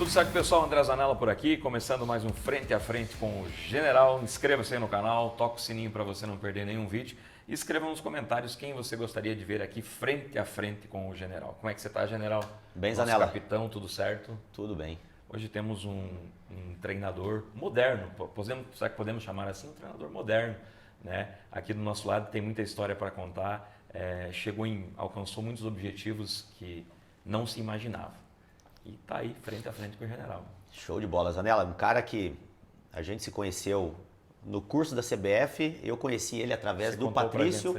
Tudo certo, pessoal? André Zanella por aqui, começando mais um Frente a Frente com o General. Inscreva-se aí no canal, toca o sininho para você não perder nenhum vídeo e escreva nos comentários quem você gostaria de ver aqui frente a frente com o General. Como é que você está, General? Bem, Nosso Zanella. capitão, tudo certo? Tudo bem. Hoje temos um treinador moderno, será que podemos chamar assim? Um treinador moderno, né? Aqui do nosso lado tem muita história para contar, alcançou muitos objetivos que não se imaginava. E tá aí, frente a frente com o General. Show de bola, Zanella. Um cara que a gente se conheceu no curso da CBF, eu conheci ele através do Patrício,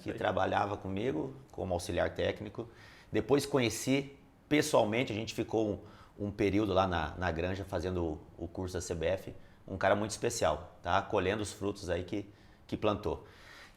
que trabalhava comigo como auxiliar técnico. Depois conheci pessoalmente, a gente ficou um período lá na Granja fazendo o curso da CBF. Um cara muito especial, tá? Colhendo os frutos aí que plantou.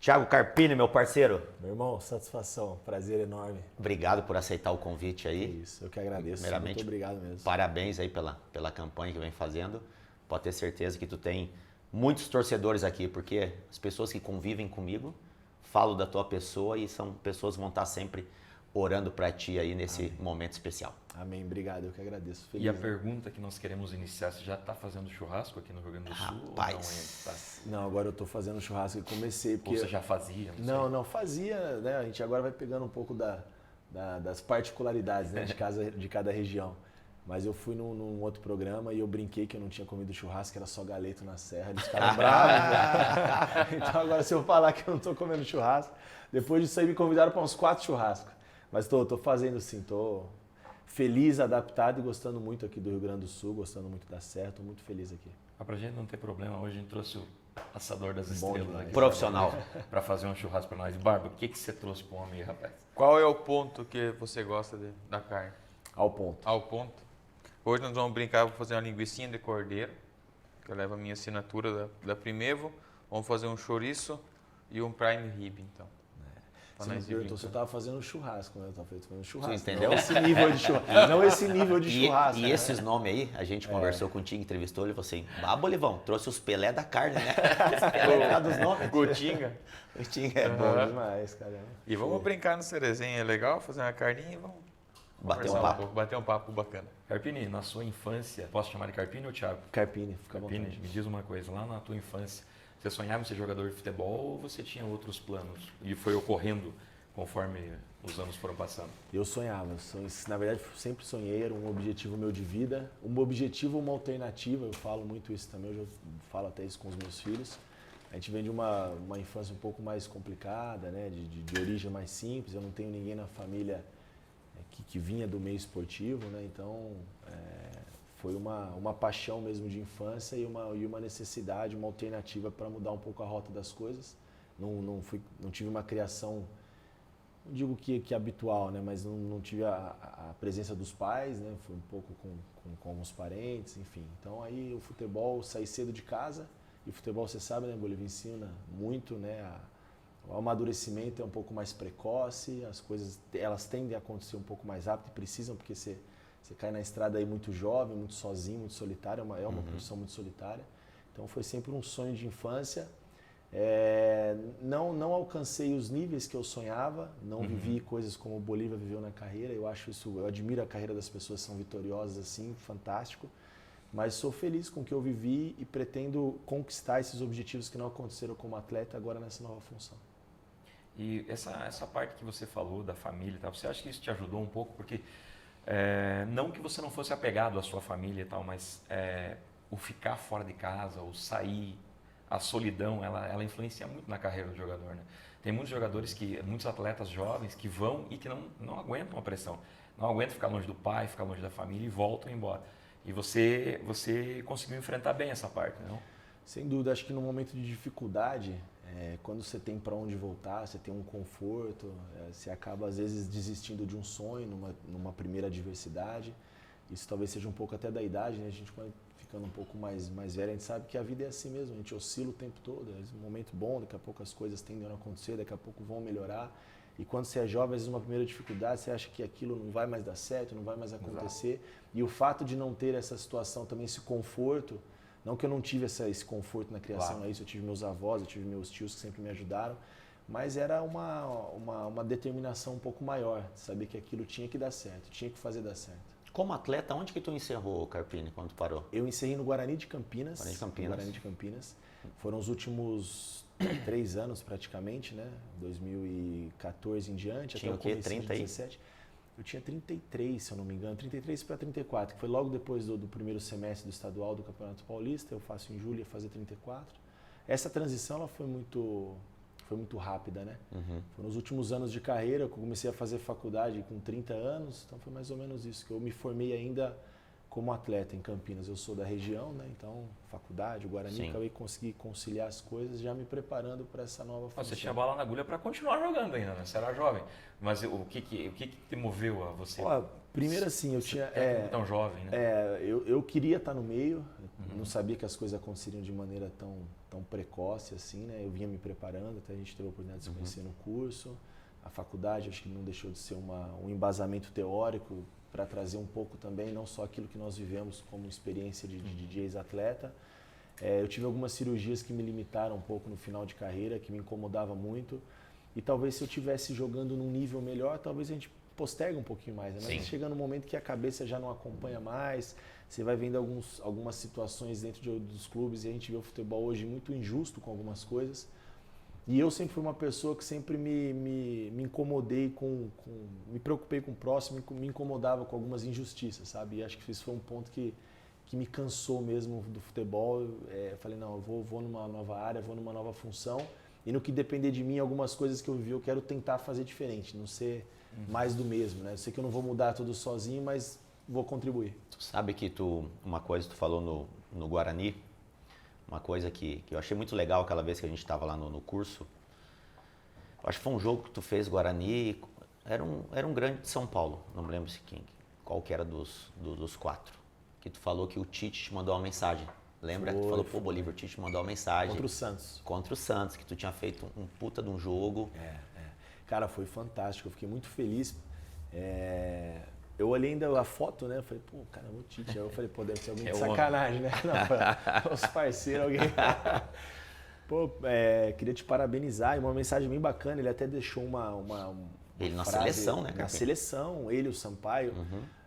Thiago Carpini, meu parceiro. Meu irmão, satisfação, prazer enorme. Obrigado por aceitar o convite aí. Isso, eu que agradeço. Primeiramente, muito obrigado mesmo. Parabéns aí pela campanha que vem fazendo. Pode ter certeza que tu tem muitos torcedores aqui, porque as pessoas que convivem comigo falam da tua pessoa e são pessoas que vão estar sempre orando para ti aí nesse momento especial. Amém, obrigado, eu que agradeço. Feliz, e a pergunta que nós queremos iniciar, você já está fazendo churrasco aqui no Rio Grande do Sul? Rapaz. Não, agora eu estou fazendo churrasco e comecei. Porque... Ou você já fazia? Não fazia, né? A gente agora vai pegando um pouco das particularidades, né? de cada região. Mas eu fui num outro programa e eu brinquei que eu não tinha comido churrasco, era só galeto na serra, eles ficaram bravos. Né? Então agora se eu falar que eu não estou comendo churrasco, depois disso aí me convidaram para uns 4 churrascos. Mas tô fazendo sim, tô feliz, adaptado e gostando muito aqui do Rio Grande do Sul, gostando muito da serra, tô muito feliz aqui. Pra gente não ter problema, hoje a gente trouxe o assador das estrelas aqui. Profissional. Para fazer um churrasco para nós. Barba, o que você trouxe pro homem aí, rapaz? Qual é o ponto que você gosta da carne? Ao ponto. Ao ponto. Hoje nós vamos brincar, vou fazer uma linguicinha de cordeiro, que eu levo a minha assinatura da Primevo. Vamos fazer um chouriço e um prime rib, então. Você me perguntou se eu estava fazendo churrasco, né? Eu estava fazendo churrasco. Você entendeu? Não esse nível de churrasco. Não esse nível de churrasco. E esses nomes aí, a gente conversou contigo, entrevistou ele e falou assim: Bolivão, trouxe os Pelé da carne, né? Os Pelé dos nomes. Gotinga. Gotinga é Bom bom. demais, caramba. E vamos brincar no Cerezinha, é legal? Fazer uma carninha e vamos bater um papo bacana. Carpini, na sua infância, posso chamar de Carpini ou Thiago? Carpini, fica bom. Carpini, me diz uma coisa, lá na tua infância, você sonhava em ser jogador de futebol ou você tinha outros planos? E foi ocorrendo conforme os anos foram passando? Eu sonhava, na verdade sempre sonhei, era um objetivo meu de vida, um objetivo, uma alternativa, eu falo muito isso também, eu já falo até isso com os meus filhos. A gente vem de uma infância um pouco mais complicada, né, de origem mais simples, eu não tenho ninguém na família que vinha do meio esportivo, né, então foi uma paixão mesmo de infância e uma necessidade, uma alternativa para mudar um pouco a rota das coisas. Não tive uma criação, não digo que habitual, né, mas não tive a presença dos pais, né, fui um pouco com alguns parentes, enfim. Então aí o futebol, saí cedo de casa, e o futebol, você sabe, né, Bolívia ensina muito, né, o amadurecimento é um pouco mais precoce, as coisas elas tendem a acontecer um pouco mais rápido e precisam, porque você cai na estrada aí muito jovem, muito sozinho, muito solitário, é uma profissão muito solitária. Então foi sempre um sonho de infância. Não alcancei os níveis que eu sonhava, não vivi coisas como o Bolívia viveu na carreira, eu admiro a carreira das pessoas que são vitoriosas assim, fantástico, mas sou feliz com o que eu vivi e pretendo conquistar esses objetivos que não aconteceram como atleta agora nessa nova função. E essa parte que você falou da família e tal, você acha que isso te ajudou um pouco? Porque não que você não fosse apegado à sua família e tal, mas o ficar fora de casa, o sair, a solidão, ela influencia muito na carreira do jogador, né? Tem muitos atletas jovens que vão e que não aguentam a pressão, não aguentam ficar longe do pai, ficar longe da família e voltam embora. E você conseguiu enfrentar bem essa parte, não? Sem dúvida, acho que no momento de dificuldade, quando você tem para onde voltar, você tem um conforto, você acaba às vezes desistindo de um sonho numa primeira adversidade. Isso talvez seja um pouco até da idade, né? A gente vai ficando um pouco mais velho, a gente sabe que a vida é assim mesmo, a gente oscila o tempo todo, é um momento bom, daqui a pouco as coisas tendem a acontecer, daqui a pouco vão melhorar. E quando você é jovem, às vezes uma primeira dificuldade, você acha que aquilo não vai mais dar certo, não vai mais acontecer. Exato. E o fato de não ter essa situação também, esse conforto, não que eu não tive esse conforto na criação, claro. É isso, eu tive meus avós, eu tive meus tios que sempre me ajudaram, mas era uma determinação um pouco maior, de saber que aquilo tinha que dar certo, tinha que fazer dar certo. Como atleta, onde que tu encerrou, Carpini, quando tu parou? Eu encerrei no Guarani de Campinas. Guarani de Campinas. Foram os últimos 3 anos praticamente, né? 2014 em diante, tinha até o começo de 17. Eu tinha 33, se eu não me engano, 33 para 34, que foi logo depois do primeiro semestre do estadual do Campeonato Paulista. Eu faço em julho, ia fazer 34. Essa transição ela foi muito rápida, né? Foram os últimos anos de carreira, eu comecei a fazer faculdade com 30 anos, então foi mais ou menos isso, que eu me formei ainda como atleta em Campinas. Eu sou da região, né? Então, faculdade, Guarani, acabei conseguir conciliar as coisas, já me preparando para essa nova função. Você tinha bala na agulha para continuar jogando ainda, né? Você era jovem. Mas o que te moveu a você? Primeiro assim, eu tinha... tão jovem, né? Eu queria estar no meio, não sabia que as coisas aconteceriam de maneira tão precoce assim, né? Eu vinha me preparando, até a gente teve a oportunidade de se conhecer no curso. A faculdade, acho que não deixou de ser um embasamento teórico para trazer um pouco também, não só aquilo que nós vivemos como experiência de ex-atleta. Eu tive algumas cirurgias que me limitaram um pouco no final de carreira, que me incomodava muito. E talvez se eu estivesse jogando num nível melhor, talvez a gente posterga um pouquinho mais, né? Mas chega num momento que a cabeça já não acompanha mais, você vai vendo algumas situações dentro dos clubes e a gente vê o futebol hoje muito injusto com algumas coisas. E eu sempre fui uma pessoa que sempre me incomodei me preocupei com o próximo, me incomodava com algumas injustiças, sabe? E acho que isso foi um ponto que me cansou mesmo do futebol. Eu falei, não, eu vou numa nova área, vou numa nova função. E no que depender de mim, algumas coisas que eu vivi, eu quero tentar fazer diferente, não ser mais do mesmo, né? Eu sei que eu não vou mudar tudo sozinho, mas vou contribuir. Tu sabe que uma coisa que tu falou no Guarani, uma coisa que eu achei muito legal aquela vez que a gente estava lá no curso. Eu acho que foi um jogo que tu fez Guarani, era um grande de São Paulo, não me lembro qual que era dos 4. Que tu falou que o Tite te mandou uma mensagem. Lembra? Tu falou, Bolívar, o Tite mandou uma mensagem. Contra o Santos. Contra o Santos, que tu tinha feito um puta de um jogo. Cara, foi fantástico, eu fiquei muito feliz. Eu olhei ainda a foto, né? Eu falei, caramba, o Tite. Aí eu falei, deve ser alguém de sacanagem, né? Não, os parceiros, alguém. Queria te parabenizar. E uma mensagem bem bacana, ele até deixou uma ele na frase, seleção, né? Na seleção, ele e o Sampaio.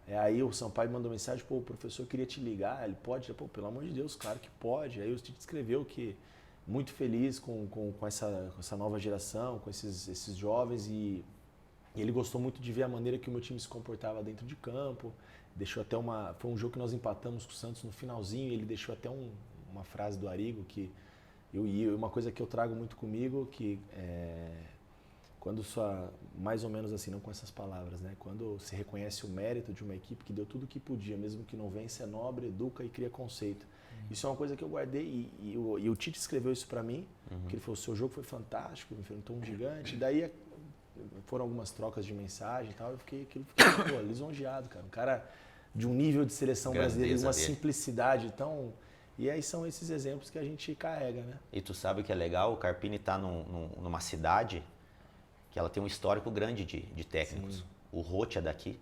Aí o Sampaio mandou mensagem, o professor queria te ligar, ele pode? Pelo amor de Deus, claro que pode. Aí o Tite escreveu que muito feliz com essa nova geração, com esses jovens e ele gostou muito de ver a maneira que o meu time se comportava dentro de campo. Deixou até foi um jogo que nós empatamos com o Santos no finalzinho, ele deixou até uma frase do Arrigo que uma coisa que eu trago muito comigo, que quando mais ou menos assim, não com essas palavras, né? Quando se reconhece o mérito de uma equipe que deu tudo o que podia, mesmo que não vença, é nobre, educa e cria conceito. Isso é uma coisa que eu guardei e o Tite escreveu isso para mim, que ele falou, o seu jogo foi fantástico, enfrentou um gigante, daí foram algumas trocas de mensagem e tal, eu fiquei lisonjeado, cara. Um cara de um nível de seleção brasileira, uma simplicidade tão... E aí são esses exemplos que a gente carrega, né? E tu sabe o que é legal? O Carpini tá numa cidade que ela tem um histórico grande de técnicos. Sim. O Rotti é daqui,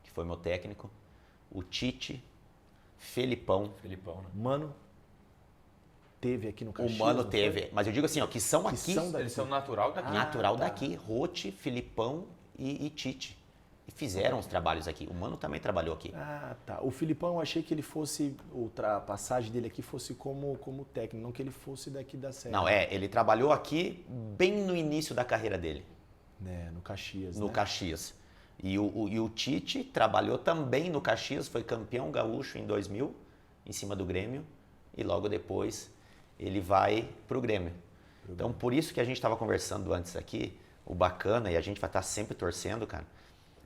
que foi meu técnico. O Tite, Felipão. Né? Mano, teve aqui no Caxias. O Mano teve. Mas eu digo assim, que são aqui. Eles são natural daqui. Natural daqui. Rotti, Felipão e Tite. E fizeram os trabalhos aqui. O Mano também trabalhou aqui. Tá. O Felipão, eu achei que ele fosse, a passagem dele aqui fosse como técnico, não que ele fosse daqui da Serra. Não, ele trabalhou aqui bem no início da carreira dele. No Caxias, No Caxias. E o Tite trabalhou também no Caxias, foi campeão gaúcho em 2000, em cima do Grêmio. E logo depois ele vai pro Grêmio. Então, por isso que a gente estava conversando antes aqui, o bacana, e a gente vai estar sempre torcendo, cara,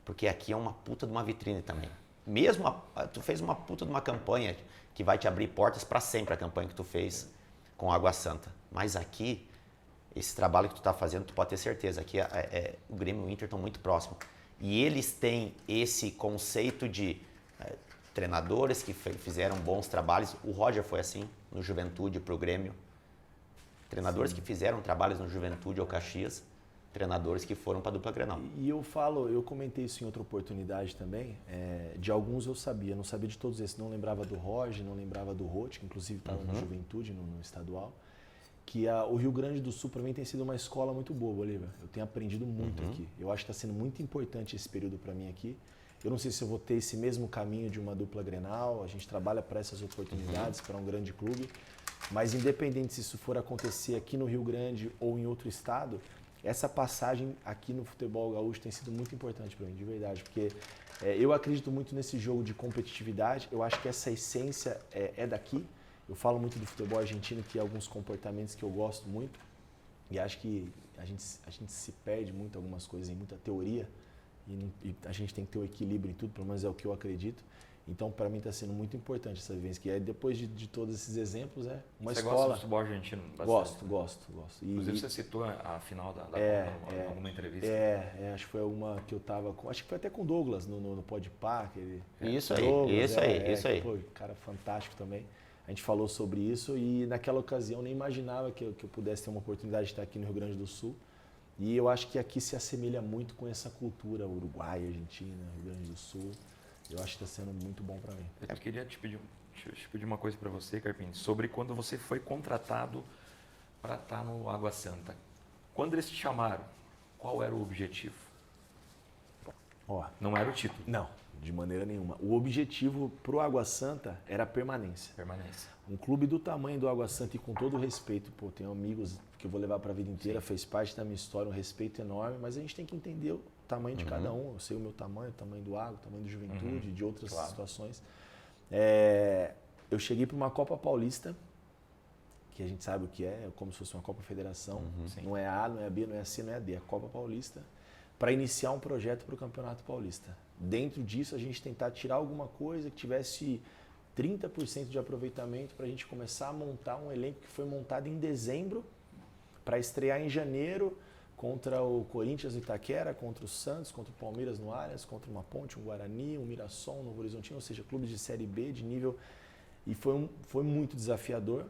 porque aqui é uma puta de uma vitrine também. Mesmo tu fez uma puta de uma campanha que vai te abrir portas para sempre, a campanha que tu fez com Água Santa. Mas aqui, esse trabalho que tu tá fazendo, tu pode ter certeza, aqui o Grêmio e o Inter estão muito próximos. E eles têm esse conceito de treinadores que fizeram bons trabalhos. O Roger foi assim, no Juventude pro Grêmio. Treinadores que fizeram trabalhos no Juventude ou Caxias. Treinadores que foram para a dupla Grenal. E eu comentei isso em outra oportunidade também, de alguns eu sabia, não sabia de todos esses, não lembrava do Roger, não lembrava do Rotti, que inclusive estava no Juventude, no estadual, que o Rio Grande do Sul para mim tem sido uma escola muito boa, Bolívar. Eu tenho aprendido muito aqui, eu acho que está sendo muito importante esse período para mim aqui. Eu não sei se eu vou ter esse mesmo caminho de uma dupla Grenal, a gente trabalha para essas oportunidades, para um grande clube, mas independente se isso for acontecer aqui no Rio Grande ou em outro estado, essa passagem aqui no futebol gaúcho tem sido muito importante para mim, de verdade, porque eu acredito muito nesse jogo de competitividade, eu acho que essa essência é daqui. Eu falo muito do futebol argentino, que é alguns comportamentos que eu gosto muito, e acho que a gente se perde muito em algumas coisas, em muita teoria, e a gente tem que ter o equilíbrio em tudo, pelo menos é o que eu acredito. Então, para mim está sendo muito importante essa vivência, que depois de todos esses exemplos, uma você escola... Você gosta do futebol argentino bastante? Gosto. Inclusive você citou a final da Copa em alguma entrevista. Acho que foi uma que eu estava com... Acho que foi até com o Douglas no Podpah. Isso aí. Pô, cara fantástico também. A gente falou sobre isso e naquela ocasião nem imaginava que eu pudesse ter uma oportunidade de estar aqui no Rio Grande do Sul. E eu acho que aqui se assemelha muito com essa cultura Uruguai, Argentina, Rio Grande do Sul. Eu acho que está sendo muito bom para mim. Eu queria te pedir uma coisa para você, Carpini, sobre quando você foi contratado para estar no Água Santa. Quando eles te chamaram, qual era o objetivo? Não era o título. Não, de maneira nenhuma. O objetivo para o Água Santa era a permanência. Um clube do tamanho do Água Santa e com todo o respeito, tenho amigos que eu vou levar para a vida inteira, fez parte da minha história, um respeito enorme, mas a gente tem que entender o tamanho de cada um. Eu sei o meu tamanho, o tamanho do Água, o tamanho do Juventude, de outras situações. Eu cheguei para uma Copa Paulista, que a gente sabe o que é como se fosse uma Copa Federação. Não é A, não é B, não é C, não é D, é a Copa Paulista, para iniciar um projeto para o Campeonato Paulista. Dentro disso, a gente tentar tirar alguma coisa que tivesse 30% de aproveitamento para a gente começar a montar um elenco que foi montado em dezembro para estrear em janeiro contra o Corinthians no Itaquera, contra o Santos, contra o Palmeiras no Allianz, contra uma Ponte, um Guarani, um Mirassol, um Novo Horizontino, ou seja, clubes de Série B, de nível... E foi muito desafiador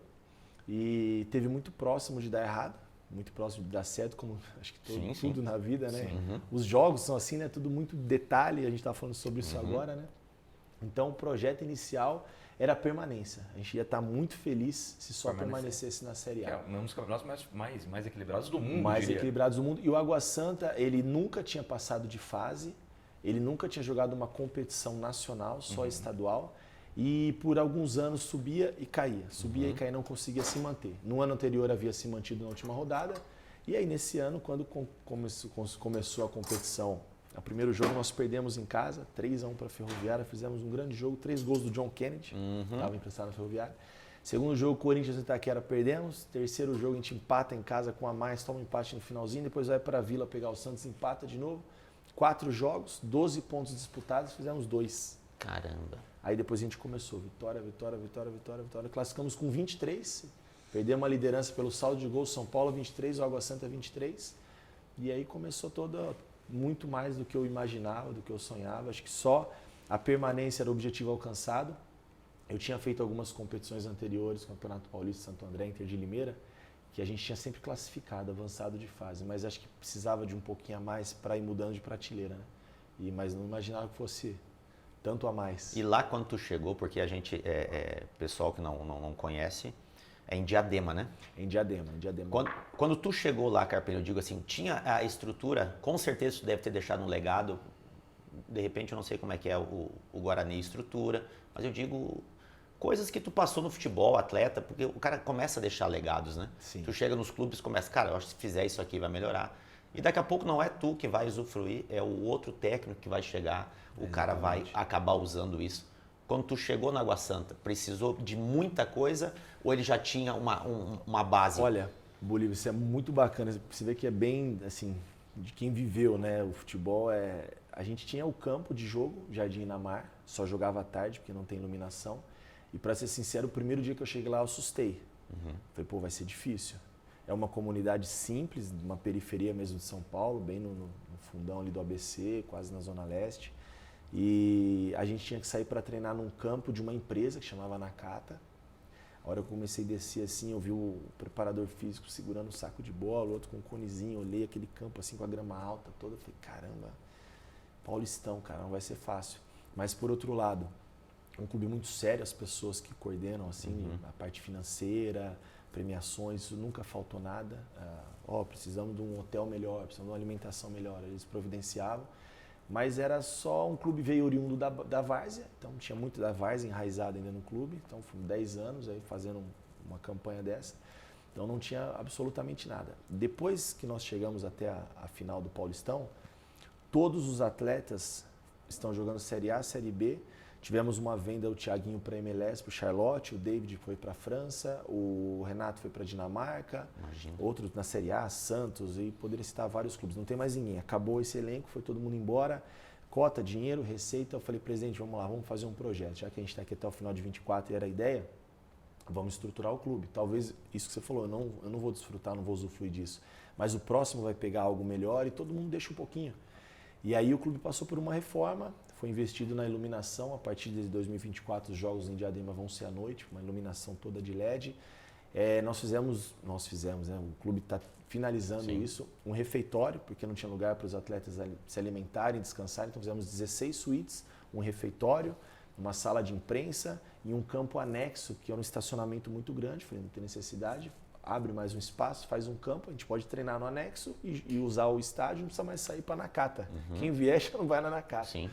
e teve muito próximo de dar errado, muito próximo de dar certo, como acho que tudo na vida, né? Os jogos são assim, né? Tudo muito detalhe, a gente está falando sobre isso agora, né? Então, o projeto inicial era a permanência. A gente ia estar muito feliz se só permanecesse na Série A. É um dos campeonatos mais equilibrados do mundo, mais equilibrados do mundo. E o Água Santa, ele nunca tinha passado de fase, ele nunca tinha jogado uma competição nacional, só estadual. E por alguns anos subia e caía. Subia e caía, não conseguia se manter. No ano anterior havia se mantido na última rodada. E aí nesse ano, quando começou a competição, o primeiro jogo nós perdemos em casa, 3-1 para a Ferroviária, fizemos um grande jogo, 3 gols do John Kennedy, estava emprestado na Ferroviária. Segundo jogo, Corinthians e Itaquera perdemos. Terceiro jogo, a gente empata em casa com a mais, toma um empate no finalzinho, depois vai para a Vila pegar o Santos, empata de novo. 4 jogos, 12 pontos disputados, fizemos 2. Caramba. Aí depois a gente começou, vitória. Classificamos com 23, perdemos a liderança pelo saldo de gols, São Paulo 23, o Água Santa 23. E aí começou muito mais do que eu imaginava, do que eu sonhava. Acho que só a permanência era o objetivo alcançado. Eu tinha feito algumas competições anteriores, Campeonato Paulista, Santo André, Inter de Limeira, que a gente tinha sempre classificado, avançado de fase, mas acho que precisava de um pouquinho a mais para ir mudando de prateleira, né? Mas não imaginava que fosse tanto a mais. E lá quando tu chegou, porque a gente, pessoal que não conhece, é em Diadema, né? Em Diadema. Quando tu chegou lá, Carpini, eu digo assim, tinha a estrutura, com certeza tu deve ter deixado um legado, de repente eu não sei como é que é o Guarani estrutura, mas eu digo coisas que tu passou no futebol, atleta, porque o cara começa a deixar legados, né? Sim. Tu chega nos clubes e começa, cara, eu acho que se fizer isso aqui vai melhorar. E daqui a pouco não é tu que vai usufruir, é o outro técnico que vai chegar, o cara vai acabar usando isso. Quando tu chegou na Água Santa, precisou de muita coisa ou ele já tinha uma base? Olha, Bolívia, isso é muito bacana. Você vê que é bem, assim, de quem viveu, né? O futebol A gente tinha o campo de jogo, Jardim Inamar, só jogava à tarde porque não tem iluminação. E para ser sincero, o primeiro dia que eu cheguei lá eu assustei. Falei, pô, vai ser difícil. É uma comunidade simples, uma periferia mesmo de São Paulo, bem no fundão ali do ABC, quase na Zona Leste. E a gente tinha que sair para treinar num campo de uma empresa que chamava Nakata. A hora que eu comecei a descer assim, eu vi o preparador físico segurando um saco de bola, o outro com um conezinho, olhei aquele campo assim com a grama alta toda, falei, caramba, Paulistão, cara, não vai ser fácil. Mas por outro lado, um clube muito sério, as pessoas que coordenam assim, a parte financeira, premiações, isso nunca faltou nada. Precisamos de um hotel melhor, precisamos de uma alimentação melhor, eles providenciavam. mas era só um clube, veio oriundo da várzea, então tinha muito da várzea enraizado ainda no clube, então foram 10 anos aí fazendo uma campanha dessa, então não tinha absolutamente nada. Depois que nós chegamos até a final do Paulistão, todos os atletas estão jogando Série A, Série B. Tivemos uma venda, o Thiaguinho para a MLS, para o Charlotte, o David foi para a França, o Renato foi para a Dinamarca, outros na Série A, Santos, e poderia citar vários clubes. Não tem mais ninguém. Acabou esse elenco, foi todo mundo embora. Cota, dinheiro, receita. Eu falei, presidente, vamos lá, vamos fazer um projeto. Já que a gente está aqui até o final de 24 e era a ideia, vamos estruturar o clube. Talvez isso que você falou, eu não vou desfrutar, não vou usufruir disso. Mas o próximo vai pegar algo melhor e todo mundo deixa um pouquinho. E aí o clube passou por uma reforma, foi investido na iluminação. A partir de 2024 os jogos em Diadema vão ser à noite, uma iluminação toda de LED. Nós fizemos, né? O clube está finalizando isso, um refeitório, porque não tinha lugar para os atletas se alimentarem, descansarem. Então fizemos 16 suítes, um refeitório, uma sala de imprensa e um campo anexo, que é um estacionamento muito grande. Falei, não tem necessidade. Abre mais um espaço, faz um campo, a gente pode treinar no anexo e usar o estádio, não precisa mais sair para a Nakata. Quem vier já não vai na Nakata. Sim.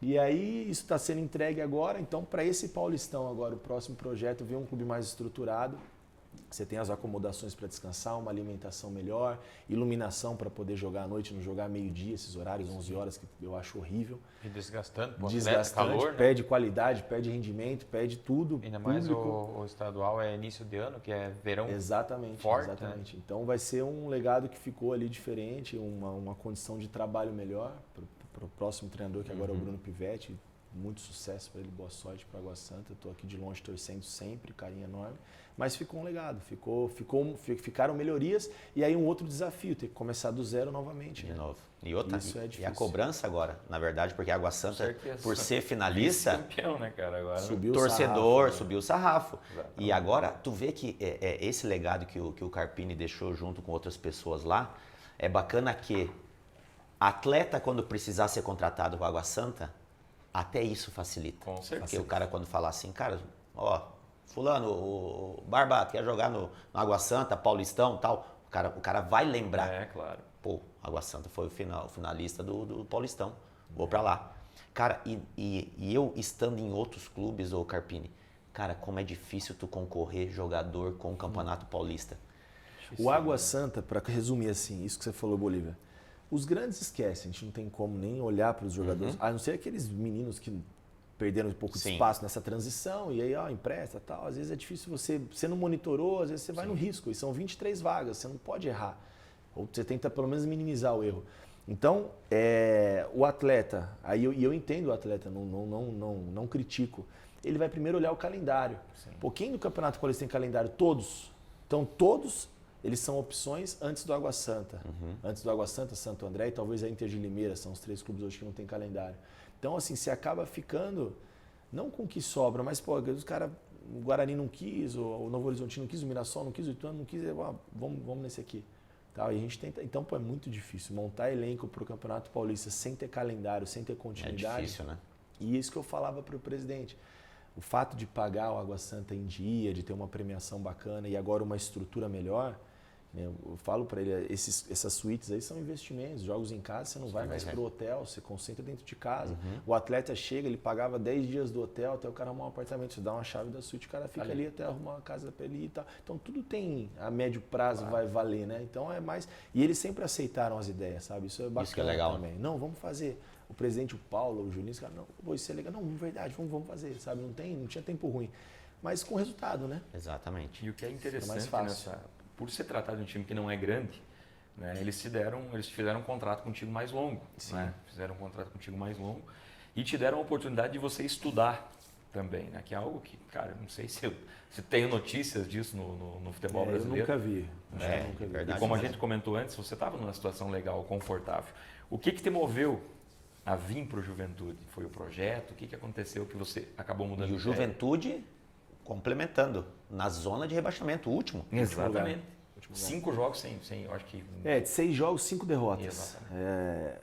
E aí isso está sendo entregue agora, então para esse Paulistão agora, o próximo projeto, ver um clube mais estruturado. Você tem as acomodações para descansar, uma alimentação melhor, iluminação para poder jogar à noite, não jogar meio-dia, esses horários, 11 horas, que eu acho horrível. E desgastante, calor, né? Perde qualidade, perde rendimento, perde tudo. Ainda mais o estadual é início de ano, que é verão forte. Exatamente. Né? Então vai ser um legado que ficou ali diferente, uma condição de trabalho melhor para o próximo treinador, que agora é o Bruno Pivetti. Muito sucesso para ele, boa sorte para Água Santa. Estou aqui de longe torcendo sempre, carinho enorme. Mas ficou um legado, ficaram melhorias. E aí um outro desafio, ter que começar do zero novamente. De novo. E outra, isso é difícil. E a cobrança agora, na verdade, porque a Água Santa, por ser finalista, campeão, né, cara? Agora, subiu torcedor, subiu o sarrafo. Exatamente. E agora, tu vê que esse legado que o Carpini deixou junto com outras pessoas lá, é bacana que atleta, quando precisar ser contratado com a Água Santa, até isso facilita. Com certeza. Porque o cara, quando falar assim, cara, fulano, o Barba quer jogar no Água Santa, Paulistão e tal, o cara vai lembrar. É, claro. Pô, Água Santa foi o finalista do Paulistão, vou pra lá. Cara, e eu estando em outros clubes, ô Carpini, cara, como é difícil tu concorrer jogador com o Campeonato Paulista. O Água Santa, para resumir assim, isso que você falou, Bolívia, os grandes esquecem, a gente não tem como nem olhar para os jogadores, a não ser aqueles meninos que perderam um pouco de espaço nessa transição e aí, empresta tal. Às vezes é difícil você não monitorou, às vezes você vai no risco, e são 23 vagas, você não pode errar. Ou você tenta pelo menos minimizar o erro. Então, o atleta, aí eu entendo o atleta, não critico, ele vai primeiro olhar o calendário. Pô, quem do Campeonato Paulista tem calendário? Todos. Então, todos eles são opções antes do Água Santa. Antes do Água Santa, Santo André e talvez a Inter de Limeira, são os 3 clubes hoje que não tem calendário. Então, assim, você acaba ficando, não com o que sobra, mas, pô, os caras, o Guarani não quis, o Novo Horizonte não quis, o Mirassol não quis, o Ituano não quis, vamos nesse aqui. Tá? E a gente tenta, então, pô, é muito difícil montar elenco para o Campeonato Paulista sem ter calendário, sem ter continuidade. É difícil, né? E isso que eu falava para o presidente. O fato de pagar o Água Santa em dia, de ter uma premiação bacana e agora uma estrutura melhor, eu falo para ele, essas suítes aí são investimentos, jogos em casa, você não vai mais para o hotel, você concentra dentro de casa. O atleta chega, ele pagava 10 dias do hotel até o cara arrumar um apartamento, você dá uma chave da suíte, o cara fica ali até arrumar uma casa para ele e tal. Então tudo tem, a médio prazo vai valer, né? Então é mais... E eles sempre aceitaram as ideias, sabe? Isso é bacana. Isso que é legal também. Não, vamos fazer. O presidente, o Paulo, o Juninho, cara, não, pô, isso é legal. Não, verdade, vamos fazer, sabe? Não tinha tempo ruim. Mas com resultado, né? Exatamente. E o que é interessante mais fácil. Por se tratar de um time que não é grande, né, eles fizeram um contrato contigo mais longo. Né? Fizeram um contrato contigo mais longo e te deram a oportunidade de você estudar também, né? Que é algo que, cara, não sei se tenho notícias disso no futebol brasileiro. Eu nunca vi. Nunca vi. Verdade, e como a gente comentou antes, você estava numa situação legal, confortável. O que te moveu a vir para o Juventude? Foi o projeto? O que aconteceu que você acabou mudando? E o Juventude complementando, na zona de rebaixamento, o último. Exatamente. 5 jogos sem, eu acho que... de 6 jogos, 5 derrotas. Exatamente.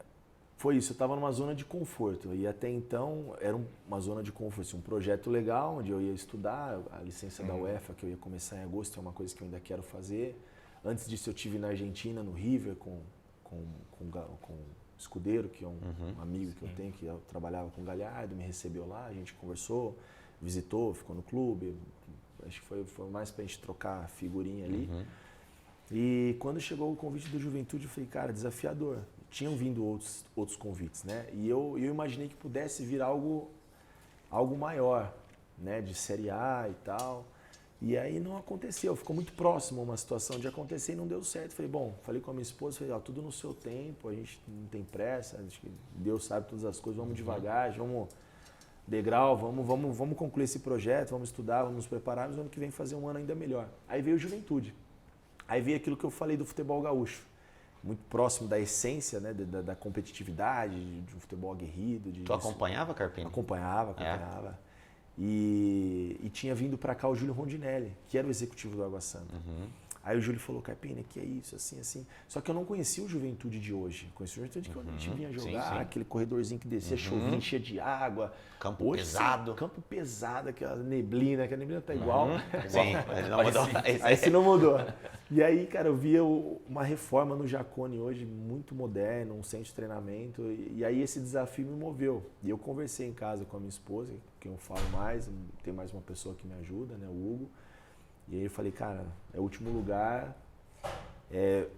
Foi isso, eu estava numa zona de conforto. E até então era uma zona de conforto, um projeto legal, onde eu ia estudar, a licença da UEFA, que eu ia começar em agosto, é uma coisa que eu ainda quero fazer. Antes disso eu estive na Argentina, no River, com Escudeiro, que é um amigo que eu tenho, que eu trabalhava com o Galhardo, me recebeu lá, a gente conversou, visitou, ficou no clube. Acho que foi mais pra gente trocar figurinha ali. E quando chegou o convite do Juventude, eu falei, cara, desafiador. Tinham vindo outros convites, né? E eu imaginei que pudesse vir algo maior, né? De Série A e tal. E aí não aconteceu, ficou muito próximo uma situação de acontecer e não deu certo. Falei, falei com a minha esposa, falei, tudo no seu tempo, a gente não tem pressa, acho que Deus sabe todas as coisas, vamos devagar, vamos degrau, vamos concluir esse projeto, vamos estudar, vamos nos preparar, mas no ano que vem fazer um ano ainda melhor. Aí veio Juventude, aí veio aquilo que eu falei do futebol gaúcho, muito próximo da essência, né, da competitividade, de um futebol aguerrido. Tu acompanhava, Carpini? Acompanhava. E tinha vindo para cá o Júlio Rondinelli, que era o executivo do Água Santa. Aí o Júlio falou, Carpini, que é isso, assim. Só que eu não conhecia o Juventude de hoje. Conhecia o Juventude que a gente vinha jogar, aquele corredorzinho que descia, chovia, enchia de água. Campo pesado. Campo pesado, aquela neblina tá igual. Sim, mas não mudou. Aí se não mudou. E aí, cara, eu via uma reforma no Jacone hoje, muito moderno, um centro de treinamento. E aí esse desafio me moveu. E eu conversei em casa com a minha esposa, quem eu falo mais, tem mais uma pessoa que me ajuda, né, o Hugo. E aí eu falei, cara, é o último lugar,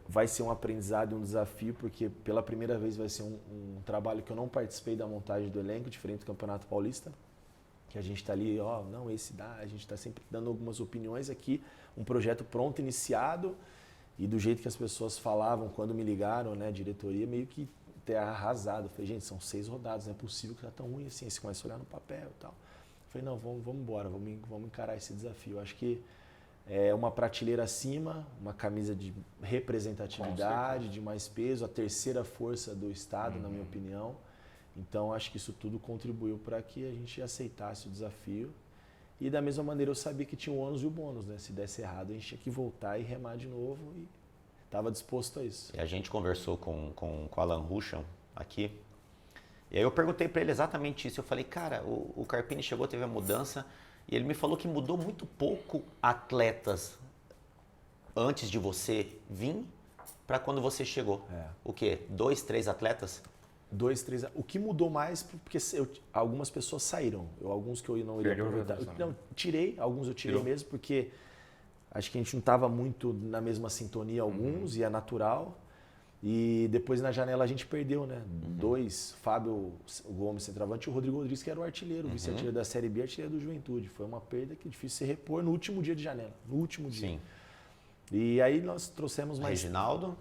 vai ser um aprendizado e um desafio, porque pela primeira vez vai ser um trabalho que eu não participei da montagem do elenco, diferente do Campeonato Paulista, que a gente está ali, não, esse dá, a gente está sempre dando algumas opiniões aqui, um projeto pronto, iniciado, e do jeito que as pessoas falavam quando me ligaram, né, diretoria, meio que ter arrasado. Eu falei, gente, são 6 rodadas, não é possível que tá tão ruim assim, você começa a olhar no papel e tal. Eu falei, não, vamos embora, vamos encarar esse desafio. Eu acho que é uma prateleira acima, uma camisa de representatividade, de mais peso, a terceira força do Estado, na minha opinião. Então, acho que isso tudo contribuiu para que a gente aceitasse o desafio. E da mesma maneira eu sabia que tinha o ônus e o bônus, né? Se desse errado, a gente tinha que voltar e remar de novo e estava disposto a isso. E a gente conversou com o Alan Ruschel aqui. E aí eu perguntei para ele exatamente isso. Eu falei, cara, o Carpini chegou, teve a mudança. E ele me falou que mudou muito pouco atletas antes de você vir para quando você chegou. O quê? 2, 3 atletas? 2, 3. O que mudou mais, porque algumas pessoas saíram. Alguns que eu não iria aproveitar. Alguns eu tirei mesmo, porque acho que a gente não estava muito na mesma sintonia, alguns, e é natural. E depois na janela a gente perdeu, né? 2, Fábio Gomes, centroavante, e o Rodrigo Rodrigues, que era o artilheiro, o vice-artilheiro da Série B, artilheiro do Juventude. Foi uma perda que é difícil se repor no último dia de janela. No último dia. Sim. E aí nós trouxemos mais... Reginaldo?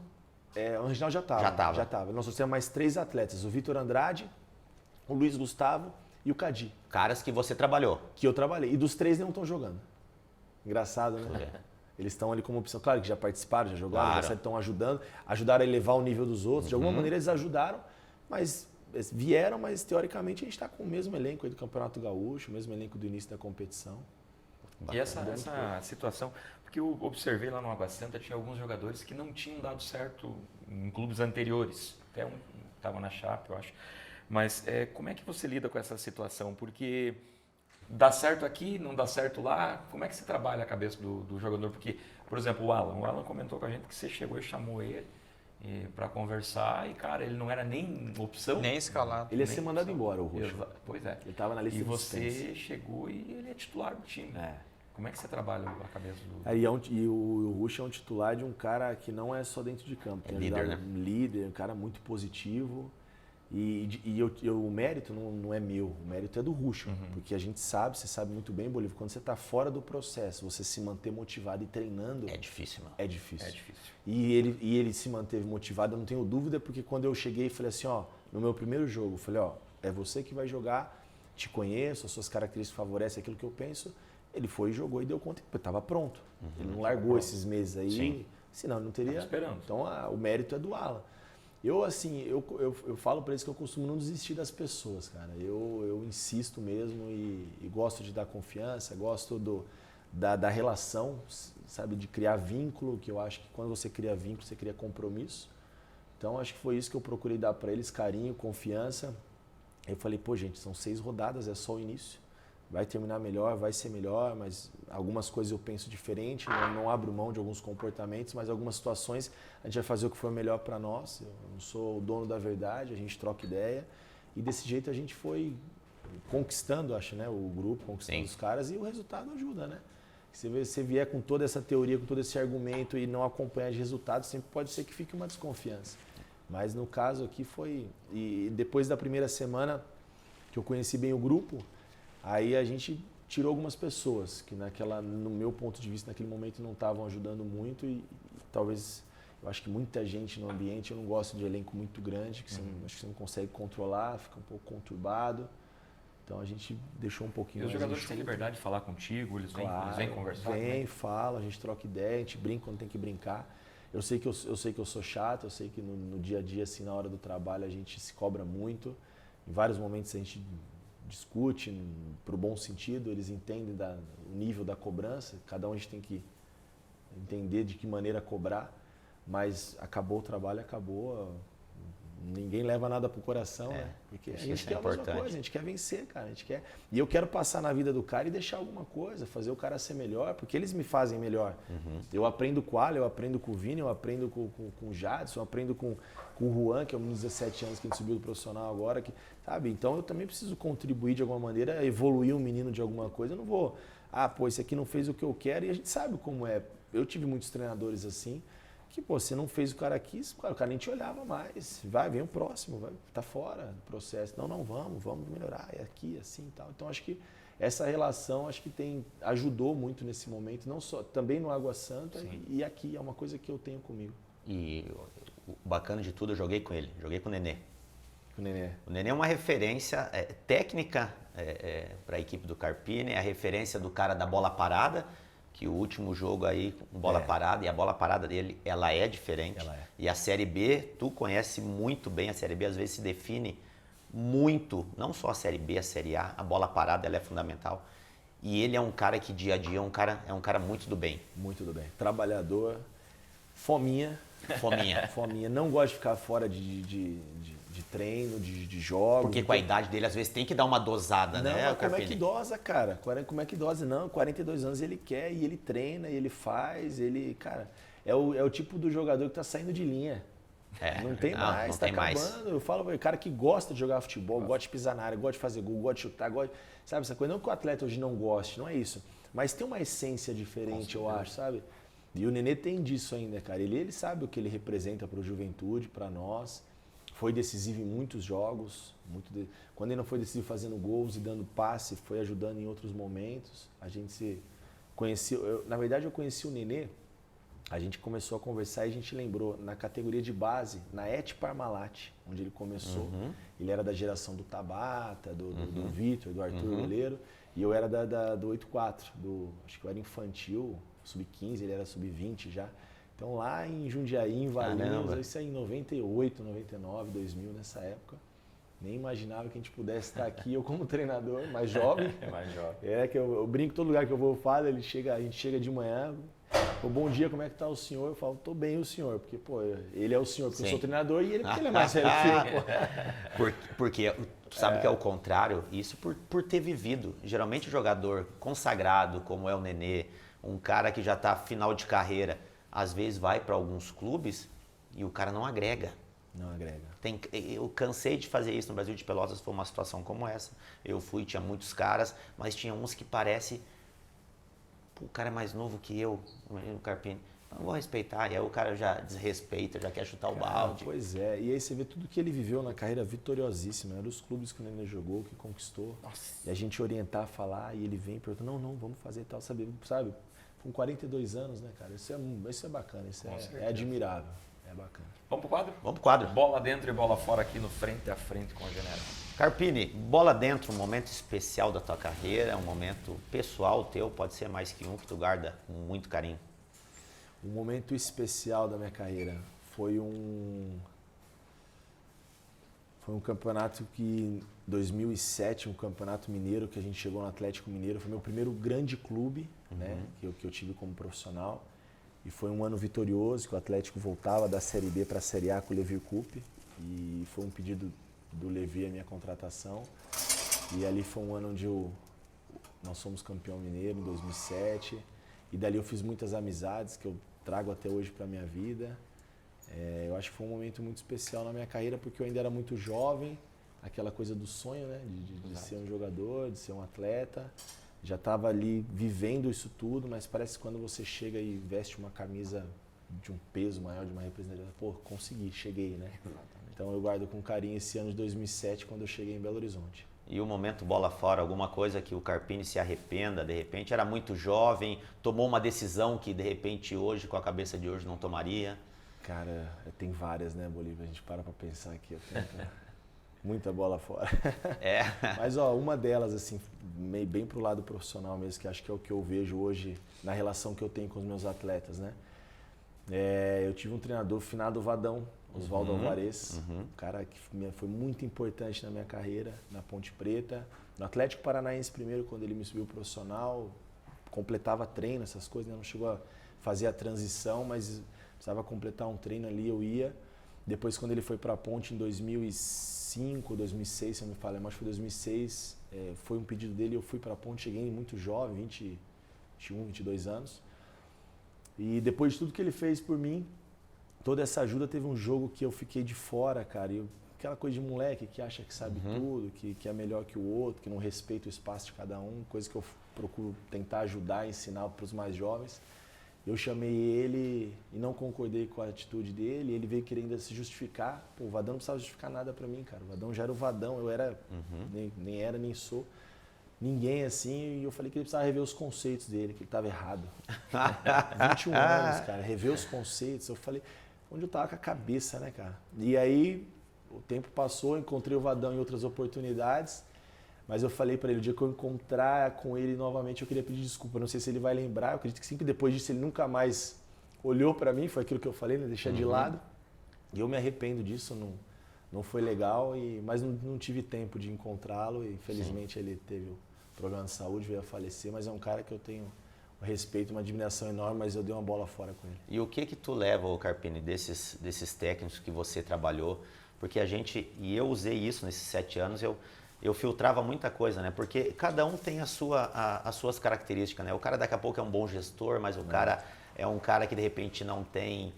O Reginaldo já estava. Nós trouxemos mais 3 atletas. O Vitor Andrade, o Luiz Gustavo e o Cadi. Caras que você trabalhou. Que eu trabalhei. E dos 3 não estão jogando. Engraçado, né? Eles estão ali como opção. Claro que já participaram, já jogaram, já estão ajudaram a elevar o nível dos outros. De alguma maneira eles ajudaram, mas vieram, mas teoricamente a gente está com o mesmo elenco aí do Campeonato Gaúcho, o mesmo elenco do início da competição. E essa situação, porque eu observei lá no Água Santa, tinha alguns jogadores que não tinham dado certo em clubes anteriores. Até um estava na Chape, eu acho. Mas como é que você lida com essa situação? Porque dá certo aqui, não dá certo lá. Como é que você trabalha a cabeça do jogador? Porque, por exemplo, o Alan comentou com a gente que você chegou e chamou ele para conversar e, cara, ele não era nem opção. Nem escalado. Ele ia ser mandado embora, o Roxo. Pois é. Ele estava na lista de você chegou e ele é titular do time. Como é que você trabalha a cabeça do... E o Rusch é um titular de um cara que não é só dentro de campo. Tem líder, né? Um líder, um cara muito positivo. O mérito não é meu, o mérito é do Rusch. Porque a gente sabe, você sabe muito bem, Bolívia, quando você está fora do processo, você se manter motivado e treinando... É difícil, mano. É difícil. E ele se manteve motivado, eu não tenho dúvida, porque quando eu cheguei e falei assim, no meu primeiro jogo, eu falei, é você que vai jogar, te conheço, as suas características favorecem aquilo que eu penso. Ele foi e jogou e deu conta, eu estava pronto. Ele não largou esses meses aí, senão ele não teria... esperando. Então o mérito é do Alan. Eu falo para eles que eu costumo não desistir das pessoas, cara. Eu insisto mesmo e gosto de dar confiança, gosto da relação, sabe, de criar vínculo, que eu acho que quando você cria vínculo, você cria compromisso. Então, acho que foi isso que eu procurei dar para eles, carinho, confiança. Eu falei, gente, são 6 rodadas, é só o início. vai terminar melhor, vai ser melhor, mas algumas coisas eu penso diferente, não abro mão de alguns comportamentos, mas algumas situações a gente vai fazer o que for melhor para nós. Eu não sou o dono da verdade, a gente troca ideia e desse jeito a gente foi conquistando, acho, né, o grupo, conquistando os caras e o resultado ajuda, né? Se você vier com toda essa teoria, com todo esse argumento e não acompanhar de resultados, sempre pode ser que fique uma desconfiança. Mas no caso aqui foi... E depois da primeira semana que eu conheci bem o grupo, aí a gente tirou algumas pessoas que no meu ponto de vista, naquele momento não estavam ajudando muito e talvez... Eu acho que muita gente no ambiente, eu não gosto de elenco muito grande, que acho que você não consegue controlar, fica um pouco conturbado. Então a gente deixou um pouquinho mais. E os jogadores têm liberdade de falar contigo, eles vêm conversar? Vem, fala, a gente troca ideia, a gente brinca quando tem que brincar. Eu sei que eu sou chato, eu sei que no dia a dia, assim, na hora do trabalho, a gente se cobra muito. Em vários momentos a gente discute pro bom sentido, eles entendem o nível da cobrança, cada um a gente tem que entender de que maneira cobrar, mas acabou o trabalho, acabou. Ninguém leva nada pro coração, né? Porque a gente quer a mesma coisa, a gente quer vencer, cara. A gente quer... E eu quero passar na vida do cara e deixar alguma coisa, fazer o cara ser melhor, porque eles me fazem melhor. Eu aprendo com o Alan, eu aprendo com o Vini, eu aprendo com o Jadson, eu aprendo com o Juan, que é um 17 anos que a gente subiu do profissional agora, sabe? Então eu também preciso contribuir de alguma maneira, evoluir um menino de alguma coisa. Eu não vou, esse aqui não fez o que eu quero, e a gente sabe como é. Eu tive muitos treinadores assim, que, você não fez o cara aqui, o cara nem te olhava mais. Vem o próximo, tá fora do processo. Não, vamos melhorar, é aqui, assim e tal. Então, acho que essa relação, ajudou muito nesse momento, não só, também no Água Santa e aqui, é uma coisa que eu tenho comigo. E o bacana de tudo, eu joguei com ele, joguei com o Nenê. O Nenê. O Nenê é uma referência técnica para a equipe do Carpini, é a referência do cara da bola parada, que o último jogo aí, com bola parada, e a bola parada dele, ela é diferente. Ela é. E a Série B, tu conhece muito bem a Série B, às vezes se define muito, não só a Série B, a Série A bola parada ela é fundamental. E ele é um cara que dia a dia é um cara muito do bem. Muito do bem. Trabalhador, fominha. Fominha. Não gosta de ficar fora de treino, de jogos. Porque com a idade dele, às vezes, tem que dar uma dosada, não, né? Mas como é que dosa, cara? Como é que dosa? Não, 42 anos ele quer e ele treina e ele faz, cara... É o tipo do jogador que tá saindo de linha. Não tem mais, não tá tem acabando. Mais. Eu falo, cara que gosta de jogar futebol, gosta de pisar na área, gosta de fazer gol, gosta de chutar, sabe essa coisa? Não que o atleta hoje não goste, não é isso. Mas tem uma essência diferente, eu acho, sabe? E o Nenê tem disso ainda, cara. Ele sabe o que ele representa para o Juventude, para nós. Foi decisivo em muitos jogos. Quando ele não foi decisivo fazendo gols e dando passe, foi ajudando em outros momentos. A gente se conheceu. Na verdade, eu conheci o Nenê. A gente começou a conversar e a gente lembrou, na categoria de base, na Et Parmalat, onde ele começou. Ele era da geração do Tabata, do Vitor, do Arthur Goleiro. E eu era do 8-4, acho que eu era infantil, sub-15, ele era sub-20 já. Então lá em Jundiaí, em Valinhos, isso aí em 98, 99, 2000, nessa época. Nem imaginava que a gente pudesse estar aqui, eu como treinador, mais jovem. Mais jovem. Que eu brinco, todo lugar que eu vou eu falo, a gente chega de manhã, bom dia, como é que tá o senhor? Eu falo, tô bem o senhor, porque ele é o senhor, porque eu sou treinador e ele porque ele é mais velho que eu. Porque tu sabe que é o contrário, isso por ter vivido. Geralmente o jogador consagrado, como é o Nenê, um cara que já tá final de carreira, às vezes vai para alguns clubes e o cara não agrega. Não agrega. Eu cansei de fazer isso no Brasil de Pelotas, foi uma situação como essa. Eu tinha muitos caras, mas tinha uns que parece... o cara é mais novo que eu, o Carpini. Não vou respeitar, e aí o cara já desrespeita, já quer chutar o balde. Pois é, e aí você vê tudo que ele viveu na carreira vitoriosíssima. Eram os clubes que o Nenê jogou, que conquistou. Nossa. E a gente orientar, falar, e ele vem perguntando, não, vamos fazer tal, sabe? Com 42 anos, né, cara? Isso é bacana, isso é admirável, é bacana. Vamos pro quadro? Vamos pro quadro. Bola dentro e bola fora aqui no Frente a Frente com o General. Carpini, bola dentro, um momento especial da tua carreira, um momento pessoal teu, pode ser mais que um, que tu guarda com muito carinho. Um momento especial da minha carreira foi um campeonato que, 2007, um campeonato mineiro, que a gente chegou no Atlético Mineiro, foi meu primeiro grande clube, né, que eu tive como profissional. E foi um ano vitorioso, que o Atlético voltava da Série B para a Série A com o Levir Coupe. E foi um pedido do Levi a minha contratação. E ali foi um ano onde nós fomos campeão mineiro em 2007. E dali eu fiz muitas amizades que eu trago até hoje para minha vida. Eu acho que foi um momento muito especial na minha carreira, porque eu ainda era muito jovem, aquela coisa do sonho, né? De ser um jogador, de ser um atleta. Já estava ali vivendo isso tudo, mas parece que quando você chega e veste uma camisa de um peso maior, de uma representatividade, pô, consegui, cheguei, né? Exatamente. Então eu guardo com carinho esse ano de 2007, quando eu cheguei em Belo Horizonte. E o momento bola fora, alguma coisa que o Carpini se arrependa, de repente era muito jovem, tomou uma decisão que de repente hoje, com a cabeça de hoje, não tomaria? Cara, tem várias, né, Bolívia? A gente para pensar aqui, muita bola fora. Mas ó, uma delas, assim, bem pro lado profissional mesmo, que acho que é o que eu vejo hoje na relação que eu tenho com os meus atletas, né? Eu tive um treinador, finado Vadão, Oswaldo Alvarez, um cara que foi muito importante na minha carreira, na Ponte Preta, no Atlético Paranaense primeiro, quando ele me subiu profissional, completava treino, essas coisas, né? Não chegou a fazer a transição, mas precisava completar um treino ali, eu ia. Depois, quando ele foi para a Ponte em 2005, 2006, se eu não me falha, mas foi 2006, foi um pedido dele, eu fui para a Ponte, cheguei muito jovem, 21, 22 anos. E depois de tudo que ele fez por mim, toda essa ajuda, teve um jogo que eu fiquei de fora, cara. E aquela coisa de moleque que acha que sabe tudo, que é melhor que o outro, que não respeita o espaço de cada um, coisa que eu procuro tentar ajudar, ensinar para os mais jovens. Eu chamei ele e não concordei com a atitude dele, ele veio querendo ainda se justificar. Pô, o Vadão não precisava justificar nada para mim, cara. O Vadão já era o Vadão, eu era, nem era, nem sou ninguém assim, e eu falei que ele precisava rever os conceitos dele, que ele estava errado. 21 anos, cara, rever os conceitos. Eu falei, onde eu tava com a cabeça, né, cara? E aí, o tempo passou, encontrei o Vadão em outras oportunidades, mas eu falei para ele, o dia que eu encontrar com ele novamente, eu queria pedir desculpa. Não sei se ele vai lembrar, eu acredito que sim, que depois disso ele nunca mais olhou para mim, foi aquilo que eu falei, né, deixar de lado. E eu me arrependo disso, não foi legal, mas não tive tempo de encontrá-lo e infelizmente ele teve o problema de saúde, veio a falecer, mas é um cara que eu tenho um respeito, uma admiração enorme, mas eu dei uma bola fora com ele. E o que tu leva, Carpini, desses técnicos que você trabalhou? Porque e eu usei isso nesses 7 anos, eu filtrava muita coisa, né? Porque cada um tem as suas características, né? O cara daqui a pouco é um bom gestor, mas o cara é um cara que de repente não tem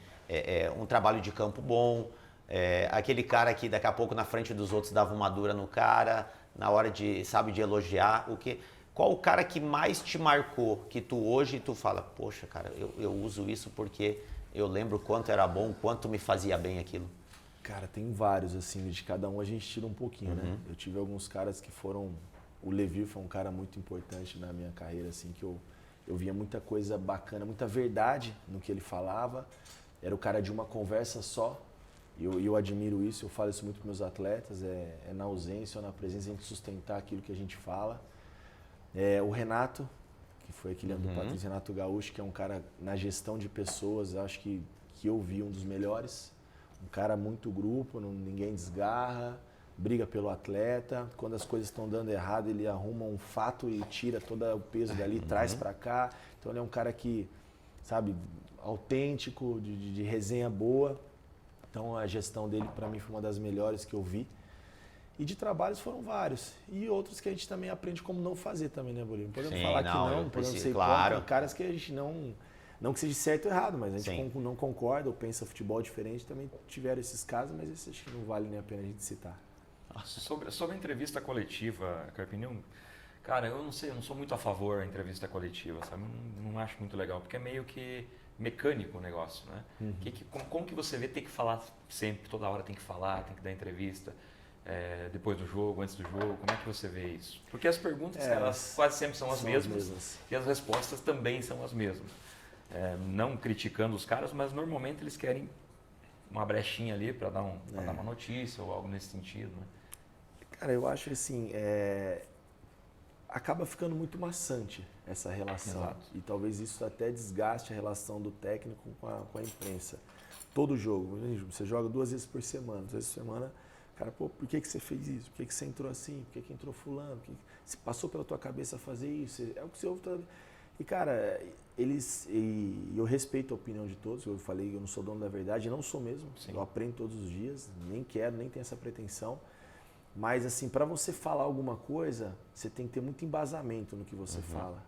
um trabalho de campo bom, aquele cara que daqui a pouco na frente dos outros dava uma dura no cara, na hora de elogiar, qual o cara que mais te marcou, que tu hoje fala, poxa, cara, eu uso isso porque eu lembro quanto era bom, quanto me fazia bem aquilo? Cara, tem vários, assim, de cada um a gente tira um pouquinho, né? Eu tive alguns caras que foram... O Levi foi um cara muito importante na minha carreira, assim, que eu via muita coisa bacana, muita verdade no que ele falava. Era o cara de uma conversa só. E eu admiro isso, eu falo isso muito para meus atletas, na ausência ou na presença a gente sustentar aquilo que a gente fala. O Renato, que foi aquele ano do Patrício, Renato Gaúcho, que é um cara na gestão de pessoas, acho que eu vi um dos melhores. Um cara muito grupo, ninguém desgarra, briga pelo atleta. Quando as coisas estão dando errado, ele arruma um fato e tira todo o peso dali, traz para cá. Então ele é um cara que, sabe, autêntico, de resenha boa. Então a gestão dele para mim foi uma das melhores que eu vi. E de trabalhos foram vários. E outros que a gente também aprende como não fazer também, né, Bolívia? Não podemos falar que não podemos ser contra. Caras que a gente não que seja certo ou errado, mas a gente não concorda ou pensa futebol diferente, também tiveram esses casos, mas esses acho que não vale nem a pena a gente citar. Sobre a entrevista coletiva, Carpini, cara, eu não sei, eu não sou muito a favor da entrevista coletiva, sabe? Não acho muito legal, porque é meio que mecânico o negócio, né? Como que você vê ter que falar sempre, toda hora tem que falar, tem que dar entrevista, depois do jogo, antes do jogo, como é que você vê isso? Porque as perguntas, elas quase sempre são as mesmas e as respostas também são as mesmas. Não criticando os caras, mas normalmente eles querem uma brechinha ali para dar uma notícia ou algo nesse sentido, né? Cara, eu acho que assim, acaba ficando muito maçante essa relação. Exato. E talvez isso até desgaste a relação do técnico com a imprensa. Todo jogo, você joga 2 vezes por semana, 2 vezes por semana, cara, pô, por que você fez isso? Por que você entrou assim? Por que entrou fulano? Se passou pela tua cabeça fazer isso? É o que você ouve. E, cara, eu respeito a opinião de todos, eu falei que eu não sou dono da verdade, não sou mesmo, eu aprendo todos os dias, nem quero, nem tenho essa pretensão, Mas, assim, para você falar alguma coisa, você tem que ter muito embasamento no que você fala.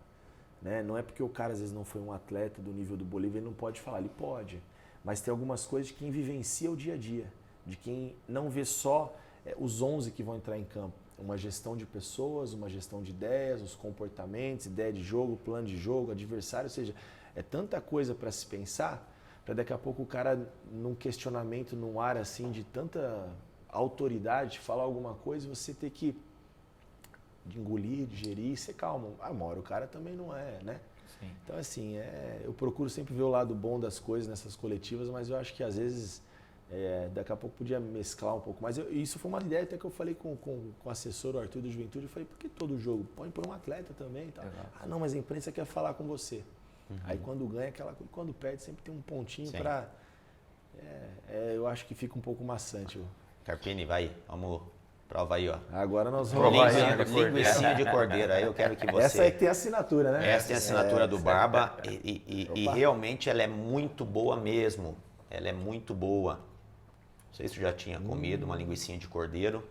Né? Não é porque o cara, às vezes, não foi um atleta do nível do Bolívar, ele não pode falar. Ele pode. Mas tem algumas coisas de quem vivencia o dia a dia. De quem não vê só os 11 que vão entrar em campo. Uma gestão de pessoas, uma gestão de ideias, os comportamentos, ideia de jogo, plano de jogo, adversário. Ou seja, é tanta coisa para se pensar, para daqui a pouco o cara, num questionamento, num ar assim de tanta autoridade, falar alguma coisa, você ter que engolir, digerir e ser calmo. Uma hora o cara também não é, né? Sim. Então, assim, eu procuro sempre ver o lado bom das coisas nessas coletivas, mas eu acho que às vezes, daqui a pouco podia mesclar um pouco. Mas isso foi uma ideia até que eu falei com o assessor, o Arthur do Juventude, eu falei, por que todo jogo? Põe um atleta também e tal. Exato. Ah, não, mas a imprensa quer falar com você. Aí quando ganha, quando perde, sempre tem um pontinho para... eu acho que fica um pouco maçante. Carpini, vai, vamos, prova aí, ó. Agora nós vamos provar linguicinha de cordeiro. Aí eu quero que você... Essa aí que tem assinatura, né? Essa é a assinatura do Barba e realmente ela é muito boa mesmo. Ela é muito boa. Não sei se tu já tinha comido uma linguicinha de cordeiro.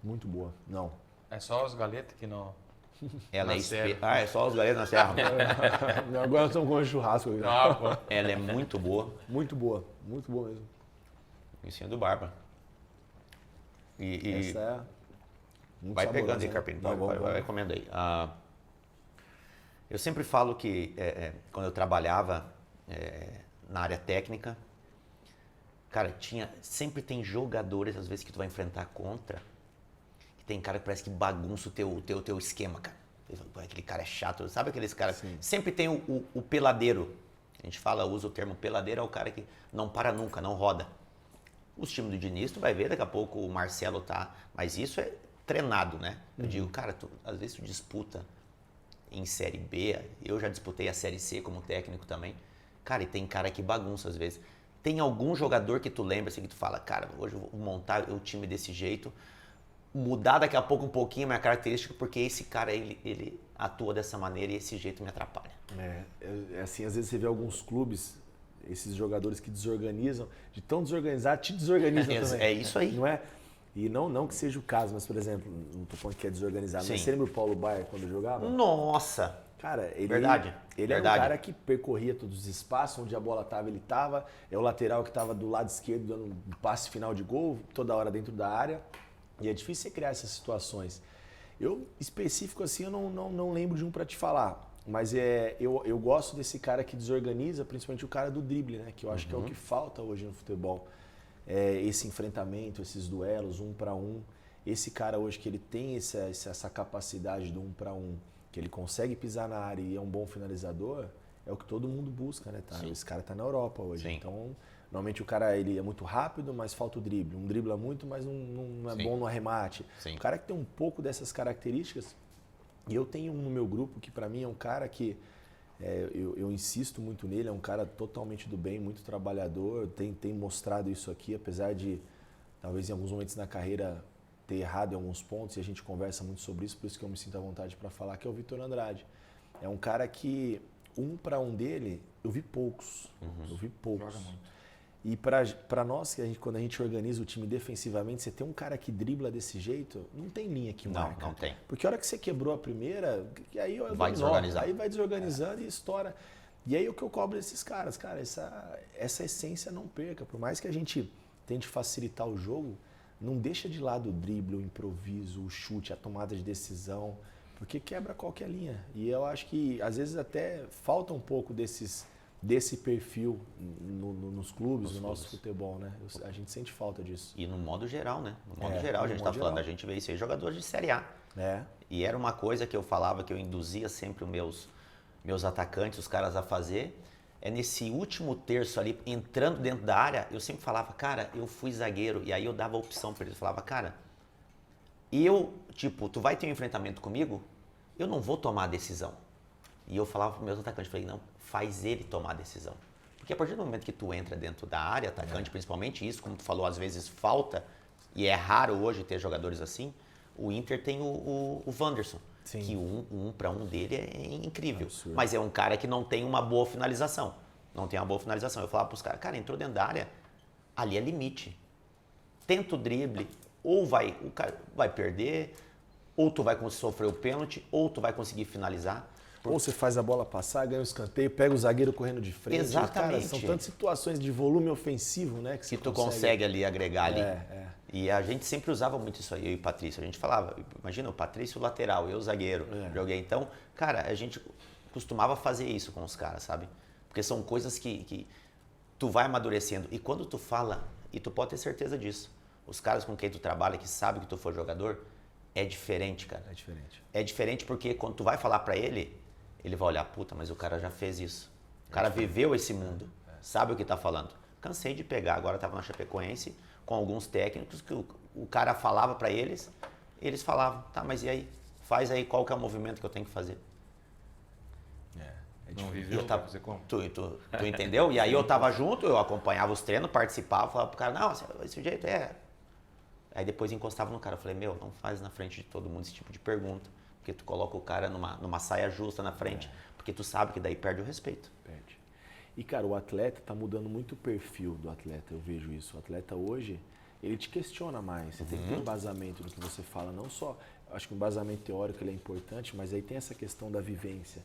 Muito boa. Não. É só os galetas que não... Ela na é serra. é só os galetas na serra. Agora nós estamos com churrasco. Ela é muito boa. Muito boa mesmo. Linguicinha do Barba. Essa é muito vai saborosa, pegando aí, né? Carpini. Vai Comendo aí. Eu sempre falo que quando eu trabalhava na área técnica, cara, sempre tem jogadores, às vezes, que tu vai enfrentar contra, que tem cara que parece que bagunça o teu esquema, cara. Aquele cara é chato, sabe aqueles caras? Sempre tem o peladeiro. A gente usa o termo peladeiro, é o cara que não para nunca, não roda. Os times do Diniz, tu vai ver, daqui a pouco o Marcelo tá... Mas isso é treinado, né? Eu digo, cara, às vezes tu disputa em Série B, eu já disputei a Série C como técnico também. Cara, e tem cara que bagunça às vezes. Tem algum jogador que tu lembra, assim, que tu fala, cara, hoje eu vou montar o time desse jeito, mudar daqui a pouco um pouquinho a minha característica, porque esse cara, ele atua dessa maneira e esse jeito me atrapalha. Assim, às vezes você vê alguns clubes... Esses jogadores que desorganizam, de tão desorganizado, te desorganizam também. É isso aí. Não é? E não que seja o caso, mas, por exemplo, não estou falando que é desorganizado, mas você lembra o Paulo Baier quando jogava? Nossa! Cara, ele Verdade. era um cara que percorria todos os espaços, onde a bola estava, ele estava. É o lateral que estava do lado esquerdo, dando um passe final de gol, toda hora dentro da área. E é difícil você criar essas situações. Eu, específico assim, eu não lembro de um para te falar. Mas eu gosto desse cara que desorganiza, principalmente o cara do drible, né? Que eu acho que é o que falta hoje no futebol. Esse enfrentamento, esses duelos, 1 para 1. Esse cara hoje que ele tem essa capacidade do 1 para 1, que ele consegue pisar na área e é um bom finalizador, é o que todo mundo busca, né? Esse cara tá na Europa hoje. Sim. Então, normalmente o cara ele é muito rápido, mas falta o drible. Um dribla muito, mas não é bom no arremate. Sim. O cara que tem um pouco dessas características... E eu tenho um no meu grupo que para mim é um cara que eu insisto muito nele, é um cara totalmente do bem, muito trabalhador, tem mostrado isso aqui, apesar de talvez em alguns momentos na carreira ter errado em alguns pontos, e a gente conversa muito sobre isso, por isso que eu me sinto à vontade para falar, que é o Vitor Andrade. É um cara que, 1 para 1 dele, eu vi poucos. Eu vi poucos. Joga muito. E para nós, quando a gente organiza o time defensivamente, você tem um cara que dribla desse jeito, não tem linha que marca. Não tem. Porque a hora que você quebrou a primeira, aí vai desorganizar. Aí vai desorganizando e estoura. E aí o que eu cobro desses caras, cara, essa essência não perca. Por mais que a gente tente facilitar o jogo, não deixa de lado o drible, o improviso, o chute, a tomada de decisão, porque quebra qualquer linha. E eu acho que às vezes até falta um pouco desse perfil nos clubes, no nosso futebol, né? A gente sente falta disso. E no modo geral, né? No modo geral, a gente está falando, a gente vê isso aí, jogadores de Série A. E era uma coisa que eu falava, que eu induzia sempre os meus atacantes, os caras a fazer. Nesse último terço ali, entrando dentro da área, eu sempre falava, cara, eu fui zagueiro. E aí eu dava a opção para eles, eu falava, cara, tu vai ter um enfrentamento comigo, eu não vou tomar a decisão. E eu falava para os meus atacantes, falei, não, faz ele tomar a decisão. Porque a partir do momento que tu entra dentro da área, atacante principalmente, isso, como tu falou, às vezes falta, e é raro hoje ter jogadores assim, o Inter tem o Wanderson, que o 1 para 1 dele é incrível. Absurdo. Mas é um cara que não tem uma boa finalização. Eu falava para os caras, cara, entrou dentro da área, ali é limite. Tenta o drible, ou o cara vai perder, ou tu vai sofrer o pênalti, ou tu vai conseguir finalizar. Ou você faz a bola passar, ganha o escanteio, pega o zagueiro correndo de frente. Exatamente. Cara, são tantas situações de volume ofensivo, né? Que tu consegue ali agregar ali. É. E a gente sempre usava muito isso aí, eu e o Patrício. A gente falava, imagina, o Patrício lateral, eu zagueiro, joguei. Então, cara, a gente costumava fazer isso com os caras, sabe? Porque são coisas que tu vai amadurecendo. E quando tu fala, e tu pode ter certeza disso, os caras com quem tu trabalha, que sabem que tu for jogador, é diferente, cara. É diferente. É diferente porque quando tu vai falar pra ele, ele vai olhar, puta, mas o cara já fez isso. O cara viveu esse mundo, sabe o que tá falando. Cansei de pegar, agora tava na Chapecoense com alguns técnicos que o cara falava pra eles, eles falavam, tá, mas e aí? Faz aí qual que é o movimento que eu tenho que fazer. Não viveu, tá, fazer como? Tu entendeu? E aí eu tava junto, eu acompanhava os treinos, participava, falava pro cara, não, esse jeito é... Aí depois encostava no cara, eu falei, meu, não faz na frente de todo mundo esse tipo de pergunta, porque tu coloca o cara numa saia justa na frente, porque tu sabe que daí perde o respeito. Perde. E, cara, o atleta tá mudando muito o perfil do atleta, eu vejo isso. O atleta hoje, ele te questiona mais, você tem que ter embasamento no que você fala, não só... Acho que o embasamento teórico ele é importante, mas aí tem essa questão da vivência.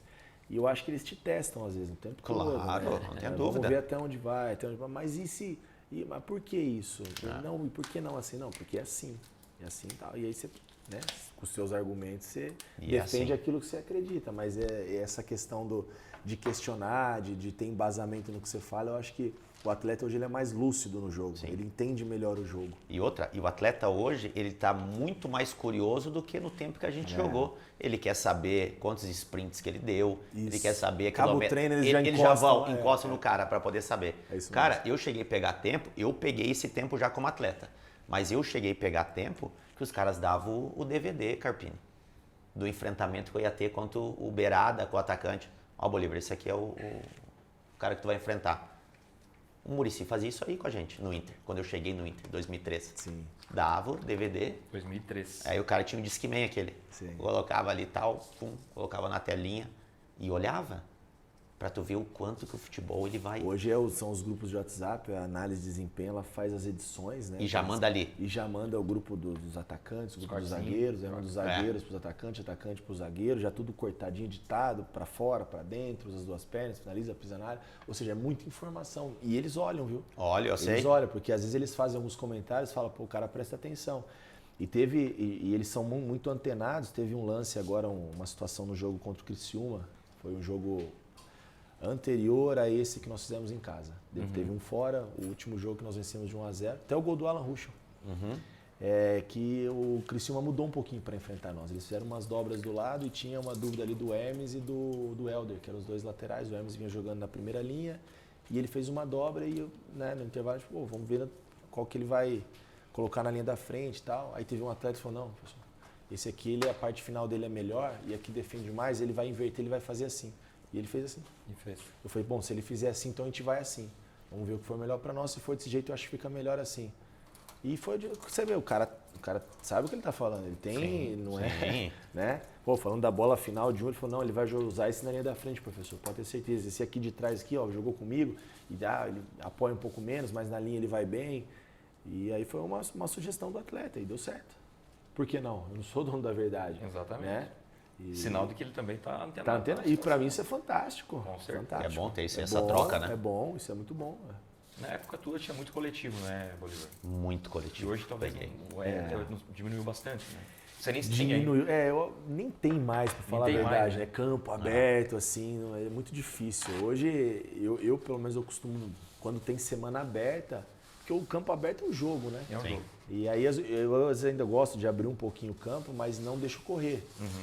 E eu acho que eles te testam às vezes, o tempo todo. Claro, né? não tem dúvida. Vamos ver até onde vai, mas e se... Mas por que isso? Não, e por que não assim? Não, porque é assim. É assim e tal. E aí você, né, com os seus argumentos, você defende aquilo que você acredita. Mas é essa questão de questionar, de ter embasamento no que você fala, eu acho que o atleta hoje ele é mais lúcido no jogo. Sim. Ele entende melhor o jogo. E o atleta hoje, ele está muito mais curioso do que no tempo que a gente jogou. Ele quer saber quantos sprints que ele deu, ele quer saber... Acaba o treino, eles já encostam no cara para poder saber. É isso cara, mesmo. eu cheguei a pegar tempo, eu peguei esse tempo já como atleta, mas eu cheguei a pegar tempo que os caras davam o DVD, Carpini, do enfrentamento que eu ia ter contra o beirada, com o atacante. Ó, Bolívar, esse aqui é o cara que tu vai enfrentar. O Muricy fazia isso aí com a gente no Inter, quando eu cheguei no Inter, em 2013. Sim. Dava o DVD. 2003. Aí o cara tinha um Discman aquele. Sim. Colocava ali e tal, pum, colocava na telinha e olhava pra tu ver o quanto que o futebol ele vai. Hoje são os grupos de WhatsApp, a análise de desempenho, ela faz as edições, né? E já manda ali. E já manda o grupo dos atacantes, o grupo dos zagueiros, manda dos zagueiros pros atacantes, atacante pros zagueiros, já tudo cortadinho, editado, pra fora, pra dentro, usa as duas pernas, finaliza, pisa na área. Ou seja, é muita informação. E eles olham, viu? Olha, eu sei. Eles olham, porque às vezes eles fazem alguns comentários e falam, pô, o cara presta atenção. E eles são muito antenados. Teve um lance agora, uma situação no jogo contra o Criciúma. Foi um jogo anterior a esse que nós fizemos em casa. Teve um fora, o último jogo que nós vencemos de 1-0, até o gol do Alan Ruschel. Que o Criciúma mudou um pouquinho para enfrentar nós. Eles fizeram umas dobras do lado e tinha uma dúvida ali do Hermes e do Helder, que eram os dois laterais. O Hermes vinha jogando na primeira linha e ele fez uma dobra e no intervalo, tipo, vamos ver qual que ele vai colocar na linha da frente e tal. Aí teve um atleta que falou, não, professor, esse aqui, a parte final dele é melhor e aqui defende mais, ele vai inverter, ele vai fazer assim. E ele fez assim. Eu falei, bom, se ele fizer assim, então a gente vai assim. Vamos ver o que for melhor para nós. Se for desse jeito, eu acho que fica melhor assim. E foi, você vê, o cara sabe o que ele tá falando. Ele tem, sim. né? Pô, falando da bola final de um, ele falou, não, ele vai usar esse na linha da frente, professor, pode ter certeza. Esse aqui de trás aqui, ó, jogou comigo, e ele apoia um pouco menos, mas na linha ele vai bem. E aí foi uma sugestão do atleta e deu certo. Por que não? Eu não sou dono da verdade. Exatamente. Né? Sinal de que ele também está antenado. Tá antenado. E para mim isso é fantástico. Com certeza. Fantástico. É bom ter essa troca, né? É bom, isso é muito bom. Na época tua tinha muito coletivo, né, Bolívar? Muito E coletivo. hoje talvez diminuiu bastante, né? Você nem tinha. Nem tem mais, para falar a verdade, né? Campo aberto, assim, é muito difícil. Hoje, eu pelo menos eu costumo, quando tem semana aberta, porque o campo aberto é um jogo, né? É um jogo. E aí eu às vezes ainda gosto de abrir um pouquinho o campo, mas não deixo correr.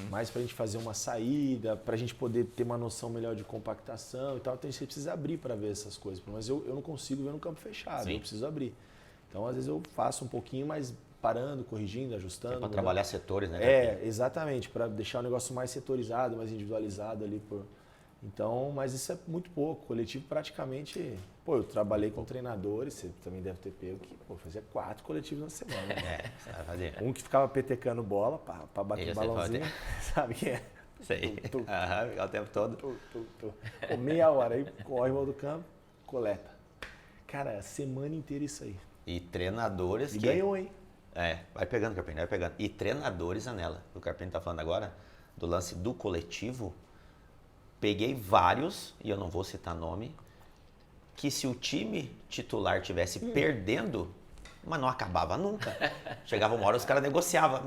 Mais pra gente fazer uma saída, pra gente poder ter uma noção melhor de compactação e tal. Então a gente precisa abrir para ver essas coisas. Mas eu não consigo ver no campo fechado, Sim. eu preciso abrir. Então às vezes eu faço um pouquinho, mas parando, corrigindo, ajustando. Para trabalhar setores, né? Exatamente, para deixar o negócio mais setorizado, mais individualizado ali. Então, mas isso é muito pouco. Coletivo praticamente... Pô, eu trabalhei com treinadores, você também deve ter pego que fazia 4 coletivos na semana. Você vai fazer. Um que ficava petecando bola para bater balãozinho. Sabe quem é? Sei. O tempo todo. Pô, meia hora, aí corre o do campo, coleta. Cara, a semana inteira isso aí. E treinadores E que... ganhou, hein? Vai pegando, Carpini, vai pegando. E treinadores, Anela, o Carpini tá falando agora, do lance do coletivo, peguei vários, e eu não vou citar nome, que se o time titular tivesse perdendo, mas não acabava nunca. Chegava uma hora, os caras negociavam.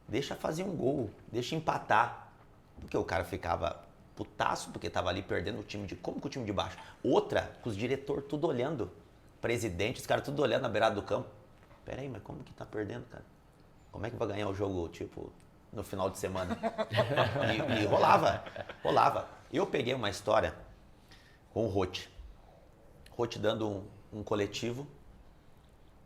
Deixa fazer um gol, deixa empatar. Porque o cara ficava putaço, porque tava ali perdendo o time como que o time de baixo? Outra, com os diretores tudo olhando, presidente, os caras tudo olhando na beirada do campo. Peraí, mas como que tá perdendo, cara? Como é que vai ganhar o jogo, tipo, no final de semana? E rolava. Eu peguei uma história com o Roth dando um coletivo.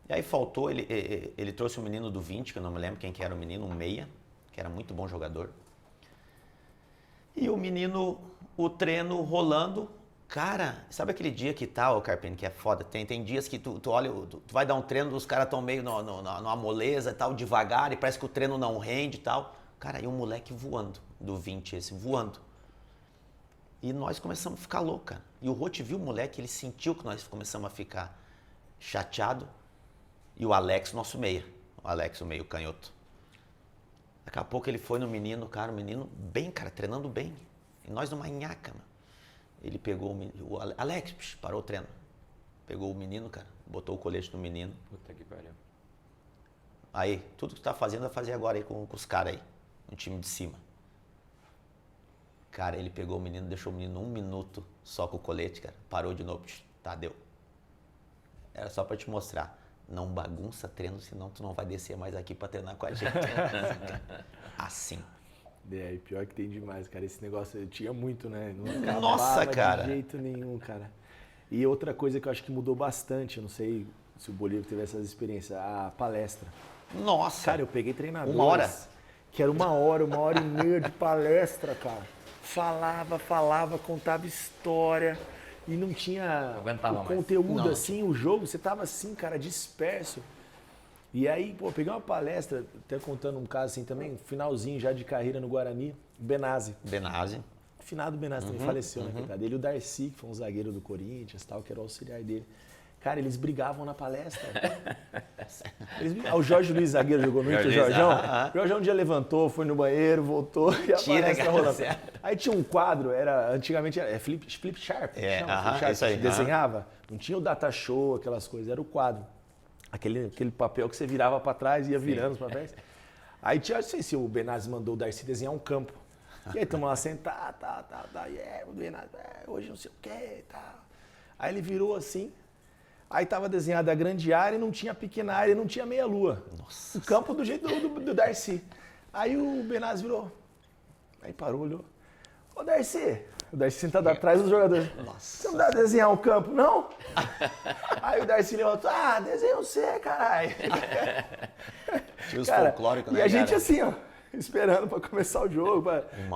E aí faltou, ele trouxe um menino do 20, que eu não me lembro quem que era o menino, um meia, que era muito bom jogador. E o menino, o treino rolando, cara, sabe aquele dia que tá, ô Carpini, que é foda? Tem dias que tu olha, tu vai dar um treino, os caras tão meio numa moleza e tal, devagar, e parece que o treino não rende e tal. Cara, e o moleque voando, do 20 voando. E nós começamos a ficar louca. E o Roth viu o moleque, ele sentiu que nós começamos a ficar chateado. E o Alex, nosso meia. O Alex, o meio canhoto. Daqui a pouco ele foi no menino, cara, o menino bem, cara, treinando bem. E nós numa nhaca, mano. Ele pegou o Alex, parou o treino. Pegou o menino, cara, botou o colete no menino. Puta que pariu. Aí, tudo que tu tá fazendo, vai fazer agora aí com os caras aí, no time de cima. Cara, ele pegou o menino, deixou o menino 1 minuto só com o colete, cara. Parou de novo, tá, deu. Era só pra te mostrar. Não bagunça treino, senão tu não vai descer mais aqui pra treinar com a gente. Assim. E pior que tem demais, cara. Esse negócio eu tinha muito, né? Não Nossa, cara. De jeito nenhum, cara. E outra coisa que eu acho que mudou bastante, eu não sei se o Bolívar teve essas experiências, a palestra. Nossa. Cara, eu peguei treinadores. 1 hora? Que era 1 hora, 1h30 de palestra, cara. Falava, contava história. E não tinha o conteúdo assim, o jogo, você tava assim, cara, disperso. E aí, pô, peguei uma palestra, até contando um caso assim também, finalzinho já de carreira no Guarani, Benazzi. O finado Benazzi também faleceu, né, coitado? Ele e o Darcy, que foi um zagueiro do Corinthians, tal, que era o auxiliar dele. Cara, eles brigavam na palestra. O Jorge Luiz, zagueiro, jogou no Inter, o Jorjão. O Jorjão um dia levantou, foi no banheiro, voltou e a palestra rolando. Aí tinha um quadro, antigamente era Flip Sharp, isso aí. Desenhava. Não tinha o data show, aquelas coisas, era o quadro. Aquele papel que você virava para trás e ia virando os papéis. Aí tinha, não sei se o Benazzi mandou o Darcy desenhar um campo. E aí estamos lá sentados, o Benazzi, hoje não sei o que, tá. Aí ele virou assim. Aí tava desenhada a grande área e não tinha pequena área, não tinha meia lua. Nossa. O campo do jeito do Darcy. Aí o Benazzi virou. Aí parou, olhou. Ô Darcy. O Darcy sentado atrás dos jogadores. Nossa. Você não dá pra desenhar um campo, não? Aí o Darcy levantou. Desenha você, caralho. Tinha os folclóricos, né, e a gente assim, ó. Esperando pra começar o jogo,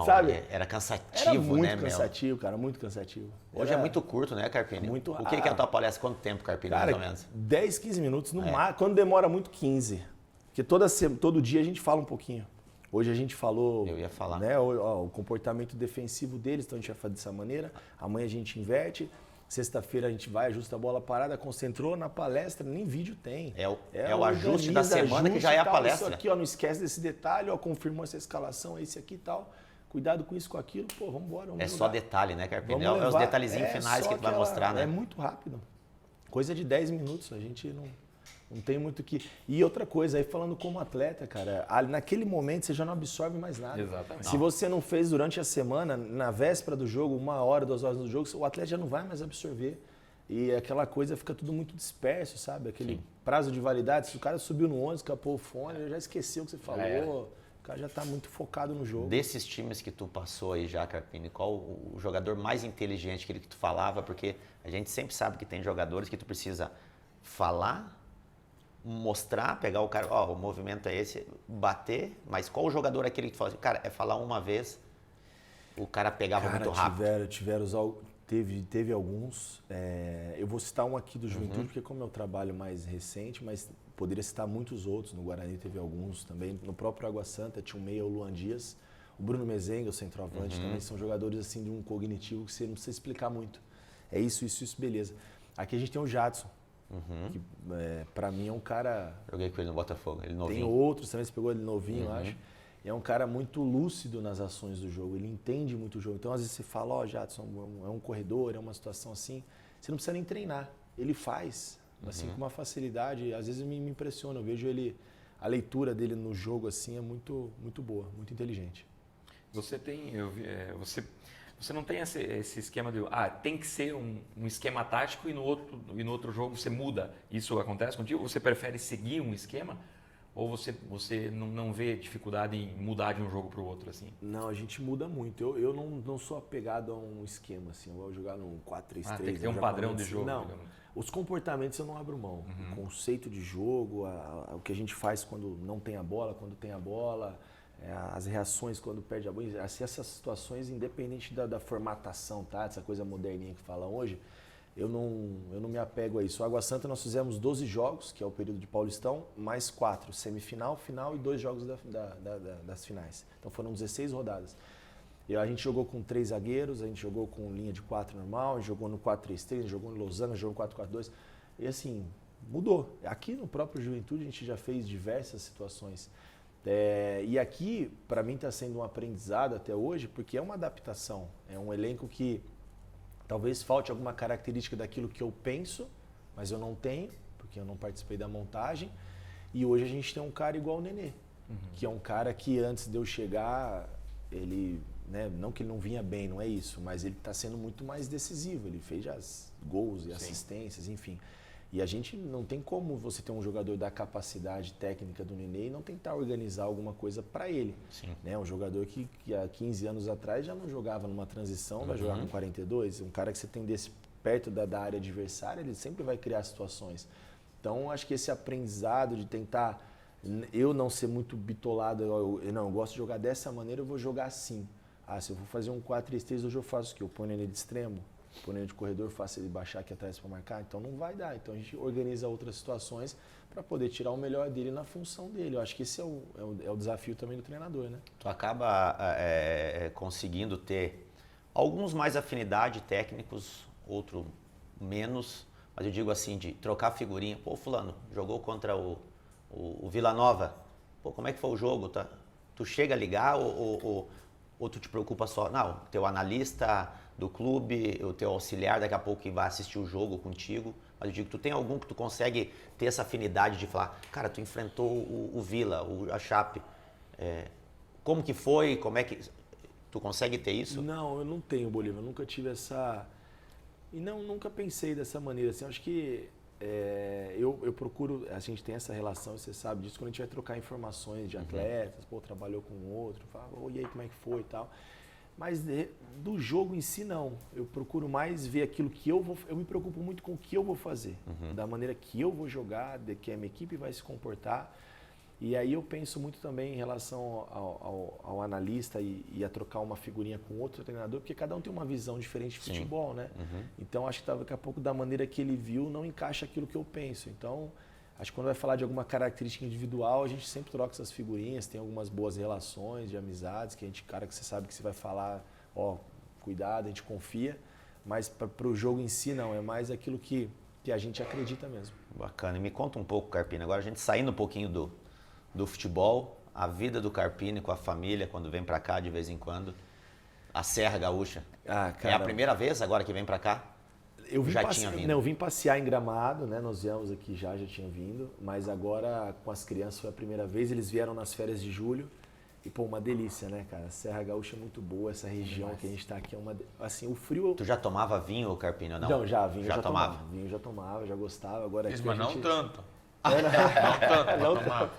sabe? Era cansativo, era muito né, cansativo, cara, muito cansativo. Hoje é muito curto, né, Carpini? Muito O que é a tua palestra? Quanto tempo, Carpini, cara, mais ou menos? 10, 15 minutos no máximo. Quando demora muito, 15. Porque todo dia a gente fala um pouquinho. Hoje a gente falou... Eu ia falar. Né, o comportamento defensivo deles, então a gente vai fazer dessa maneira. Amanhã a gente inverte. Sexta-feira a gente vai, ajusta a bola parada, concentrou na palestra, nem vídeo tem. É o ajuste da semana que já é a palestra. Isso aqui, ó, não esquece desse detalhe, ó, confirmou essa escalação, esse aqui e tal. Cuidado com isso, com aquilo, pô, vamos embora. Só detalhe, né, Carpini? É os detalhezinhos finais que tu vai mostrar, né? É muito rápido. Coisa de 10 minutos, a gente não tem muito que... E outra coisa, aí falando como atleta, cara, naquele momento você já não absorve mais nada. Exatamente. Se você não fez durante a semana, na véspera do jogo, 1 hora, 2 horas do jogo, o atleta já não vai mais absorver. E aquela coisa fica tudo muito disperso, sabe? Aquele prazo de validade, se o cara subiu no ônibus, capou o fone, ele já esqueceu o que você falou. O cara já está muito focado no jogo. Desses times que tu passou aí já, Carpini, qual o jogador mais inteligente, aquele que tu falava? Porque a gente sempre sabe que tem jogadores que tu precisa falar, mostrar, pegar o cara, o movimento é esse, bater, mas qual o jogador aquele que tu fala assim, cara, é falar uma vez, o cara pegava muito rápido? Teve alguns, eu vou citar um aqui do Juventude, porque como é o trabalho mais recente, mas poderia citar muitos outros, no Guarani teve alguns também, no próprio Água Santa tinha um meia, o Luan Dias, o Bruno Mezenga, o centroavante, também são jogadores assim de um cognitivo que você não precisa explicar muito. É isso, beleza. Aqui a gente tem o Jadson. que para mim é um cara... Joguei com ele no Botafogo, ele novinho. Tem outros também, você pegou ele novinho, eu acho. E é um cara muito lúcido nas ações do jogo, ele entende muito o jogo. Então, às vezes você fala, Jadson, é um corredor, é uma situação assim, você não precisa nem treinar, ele faz, assim, com uma facilidade. Às vezes me impressiona, eu vejo ele, a leitura dele no jogo assim é muito, muito boa, muito inteligente. Você tem, você não tem esse esquema de, tem que ser um esquema tático e no outro jogo você muda. Isso acontece contigo? Você prefere seguir um esquema? Ou você não vê dificuldade em mudar de um jogo para o outro, assim? Não, a gente muda muito. Eu não sou apegado a um esquema, assim. Eu vou jogar no 4-3-3. Tem que ter um padrão de jogo. Não, os comportamentos eu não abro mão. O conceito de jogo, o que a gente faz quando não tem a bola, quando tem a bola, as reações quando perde a bola. Assim, essas situações, independente da formatação, tá? Essa coisa moderninha que falam hoje, eu não me apego a isso. O Água Santa nós fizemos 12 jogos, que é o período de Paulistão, mais 4, semifinal, final e 2 jogos das finais. Então foram 16 rodadas. E a gente jogou com 3 zagueiros, a gente jogou com linha de 4 normal, a gente jogou no 4-3-3, a gente jogou no Losanna, jogou no 4-4-2. E assim, mudou. Aqui no próprio Juventude a gente já fez diversas situações. E aqui, para mim, está sendo um aprendizado até hoje, porque é uma adaptação. É um elenco que talvez falte alguma característica daquilo que eu penso, mas eu não tenho, porque eu não participei da montagem. E hoje a gente tem um cara igual o Nenê, que é um cara que antes de eu chegar, ele, né, não que ele não vinha bem, não é isso, mas ele está sendo muito mais decisivo. Ele fez já gols e assistências, enfim. E a gente não tem como você ter um jogador da capacidade técnica do Nenê e não tentar organizar alguma coisa para ele. Né? Um jogador que há 15 anos atrás já não jogava numa transição, vai jogar com 42. Um cara que você tem desse perto da área adversária, ele sempre vai criar situações. Então, acho que esse aprendizado de tentar, eu não ser muito bitolado, eu gosto de jogar dessa maneira, eu vou jogar assim. Se eu vou fazer um 4-3-3, hoje eu faço o quê? Eu ponho ele de extremo. Ponendo de corredor, faço ele baixar aqui atrás para marcar, então não vai dar. Então a gente organiza outras situações para poder tirar o melhor dele na função dele. Eu acho que esse é o desafio também do treinador, né? Tu acaba conseguindo ter alguns mais afinidade técnicos, outros menos, mas eu digo assim, de trocar figurinha. Pô, fulano, jogou contra o Vila Nova. Pô, como é que foi o jogo? Tá? Tu chega a ligar ou tu te preocupa só? Não, teu analista do clube, o teu auxiliar daqui a pouco que vai assistir o jogo contigo. Mas eu digo, tu tem algum que tu consegue ter essa afinidade de falar, cara, tu enfrentou o Vila, a Chape. Como que foi? Como é que... Tu consegue ter isso? Não, eu não tenho, Bolívar. Eu nunca tive essa... E nunca pensei dessa maneira. Assim, acho que eu procuro... A gente tem essa relação, você sabe disso, quando a gente vai trocar informações de atletas, pô, trabalhou com outro, fala, e aí, como é que foi e tal. Mas do jogo em si, não. Eu procuro mais ver aquilo que eu vou... Eu me preocupo muito com o que eu vou fazer. Da maneira que eu vou jogar, de que a minha equipe vai se comportar. E aí eu penso muito também em relação ao analista e a trocar uma figurinha com outro treinador, porque cada um tem uma visão diferente de futebol, né? Então acho que daqui a pouco, da maneira que ele viu, não encaixa aquilo que eu penso. Então... Acho que quando vai falar de alguma característica individual, a gente sempre troca essas figurinhas, tem algumas boas relações de amizades, que a gente, cara que você sabe que você vai falar, cuidado, a gente confia, mas para o jogo em si não, é mais aquilo que a gente acredita mesmo. Bacana. E me conta um pouco, Carpini, agora a gente saindo um pouquinho do futebol, a vida do Carpini com a família, quando vem para cá de vez em quando, a Serra Gaúcha. Cara, é a primeira vez agora que vem para cá? Eu vim passear em Gramado, né? Nós viemos aqui já tinha vindo, mas agora com as crianças foi a primeira vez, eles vieram nas férias de julho e pô, uma delícia, né, cara? Serra Gaúcha é muito boa, essa região que a gente tá aqui é uma... Assim, o frio... Tu já tomava vinho, Carpini, ou não? Não, já, vinho já tomava. Vinho já tomava, já gostava, agora aqui mas a gente... não tanto. Não tanto.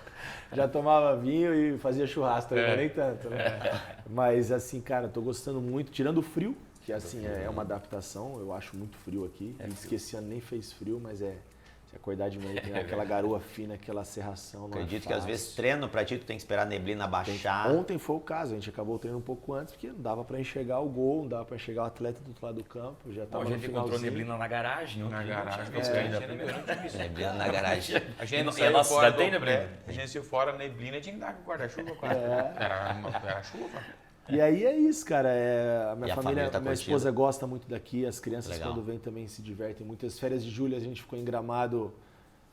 Já tomava vinho e fazia churrasco também, mas nem tanto, né? Mas assim, cara, tô gostando muito, tirando o frio, que assim é uma adaptação, eu acho muito frio aqui. Esse ano nem fez frio, mas se acordar de manhã tem aquela garoa fina, aquela serração. Acredito que às vezes treino pra ti, tu tem que esperar a neblina baixar. Ontem foi o caso, a gente acabou o treino um pouco antes, porque não dava pra enxergar o gol, não dava pra enxergar o atleta do outro lado do campo. Já tava a gente encontrou neblina na garagem. Na garagem. Neblina na garagem. A gente saiu fora neblina. A gente saiu fora, a neblina tinha que dar com guarda-chuva. Era chuva. E aí é isso, cara. A minha E a família, família tá minha curtindo? esposa gosta muito daqui, as crianças Legal. quando vêm também se divertem muito. As férias de julho a gente ficou em Gramado,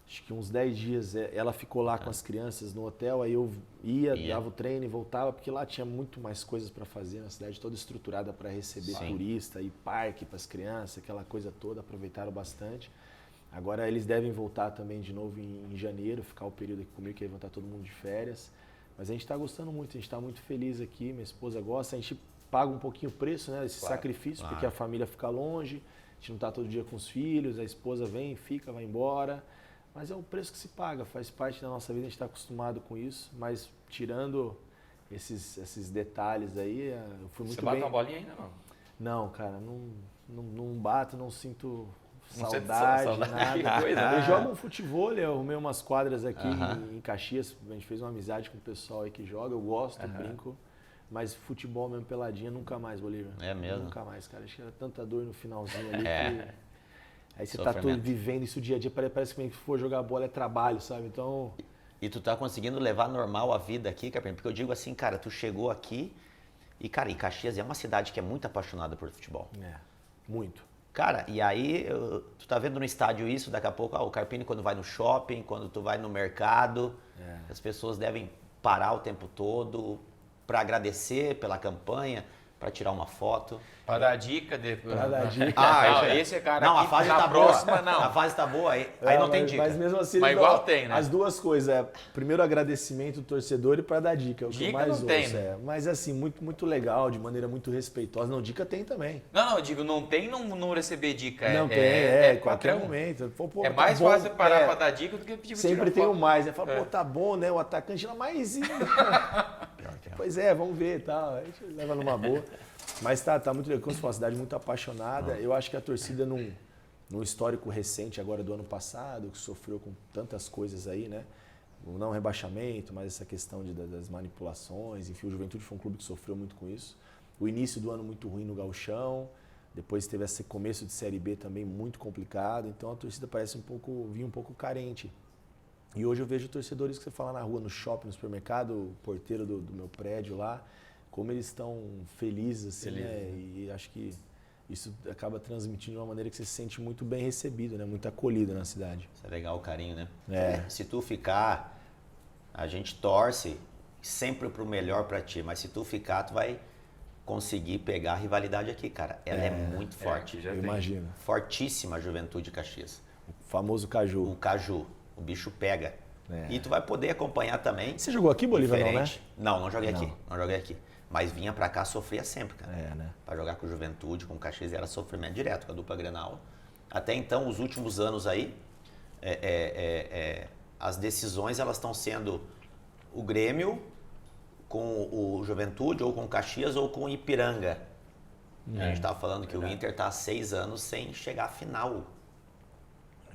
acho que uns 10 dias. Ela ficou lá com as crianças no hotel, aí eu ia, dava o treino e voltava, porque lá tinha muito mais coisas para fazer, na cidade toda estruturada para receber turista e parque para as crianças, aquela coisa toda, aproveitaram bastante. Agora eles devem voltar também de novo em janeiro, ficar o período aqui comigo, que aí vão estar todo mundo de férias. Mas a gente está gostando muito, a gente está muito feliz aqui, minha esposa gosta, a gente paga um pouquinho o preço, né, esse sacrifício, porque a família fica longe, a gente não está todo dia com os filhos, a esposa vem, fica, vai embora, mas é o preço que se paga, faz parte da nossa vida, a gente está acostumado com isso, mas tirando esses detalhes aí, eu fui muito bem. Você bate uma bolinha ainda não? Não, cara, não bato, não sinto... Não saudade, nada. Que coisa, né? Eu jogo um futebol, eu arrumei umas quadras aqui em Caxias, a gente fez uma amizade com o pessoal aí que joga, eu gosto, brinco, mas futebol mesmo peladinha nunca mais, Bolívia. É mesmo? Nunca mais, cara, acho que era tanta dor no finalzinho ali que... Aí você tá todo vivendo isso dia a dia, parece que se for jogar bola é trabalho, sabe? Então... E tu tá conseguindo levar normal a vida aqui, Carpini? Porque eu digo assim, cara, tu chegou aqui e, cara, e Caxias é uma cidade que é muito apaixonada por futebol. Muito. Cara, e aí, tu tá vendo no estádio isso, daqui a pouco, o Carpini quando vai no shopping, quando tu vai no mercado, as pessoas devem parar o tempo todo para agradecer pela campanha, para tirar uma foto. Para dar dica depois. Pra dar dica. Não, esse cara Não, aqui, a fase na tá próxima, boa. não. A fase tá boa, aí não tem dica. Mas mesmo assim, Mas eles igual dão tem, né? As duas coisas, primeiro agradecimento do torcedor e para dar dica, o que eu Dica mais não ouço. tem, né? Mas assim, muito legal, de maneira muito respeitosa. Não, dica tem também. Não, eu digo, não tem não receber dica. Não tem, qualquer padrão. momento. Pô, É tá mais bom, fácil parar para dar dica do que pedir Sempre tirar tem foto. o mais, né? Fala, pô, tá bom, né? O atacante lá, mas... Pois é, vamos ver e tal. A gente leva numa boa. Mas tá muito legal, como se fosse uma cidade muito apaixonada. Eu acho que a torcida, num histórico recente agora do ano passado, que sofreu com tantas coisas aí, né? O não rebaixamento, mas essa questão das manipulações. Enfim, o Juventude foi um clube que sofreu muito com isso. O início do ano muito ruim no Gauchão. Depois teve esse começo de Série B também muito complicado. Então a torcida parece vinha um pouco carente. E hoje eu vejo torcedores que você fala na rua, no shopping, no supermercado, o porteiro do meu prédio lá, como eles estão felizes, assim, né? E acho que isso acaba transmitindo de uma maneira que você se sente muito bem recebido, né? Muito acolhido na cidade. Isso é legal, o carinho, né? Se tu ficar, a gente torce sempre pro melhor pra ti, mas se tu ficar, tu vai conseguir pegar a rivalidade aqui, cara. Ela é muito forte. Eu imagino. Fortíssima a Juventude Caxias. O famoso Caju. O Caju, o bicho pega. E tu vai poder acompanhar também. Você jogou aqui, Bolívia, não, né? Não joguei aqui. Não joguei aqui. Mas vinha pra cá, sofria sempre, cara. Né? Pra jogar com Juventude, com Caxias, era sofrimento direto com a dupla Grenal. Até então, os últimos anos aí, as decisões elas estão sendo o Grêmio com o Juventude, ou com o Caxias, ou com o Ipiranga. A gente estava falando que o Inter está há 6 anos sem chegar à final.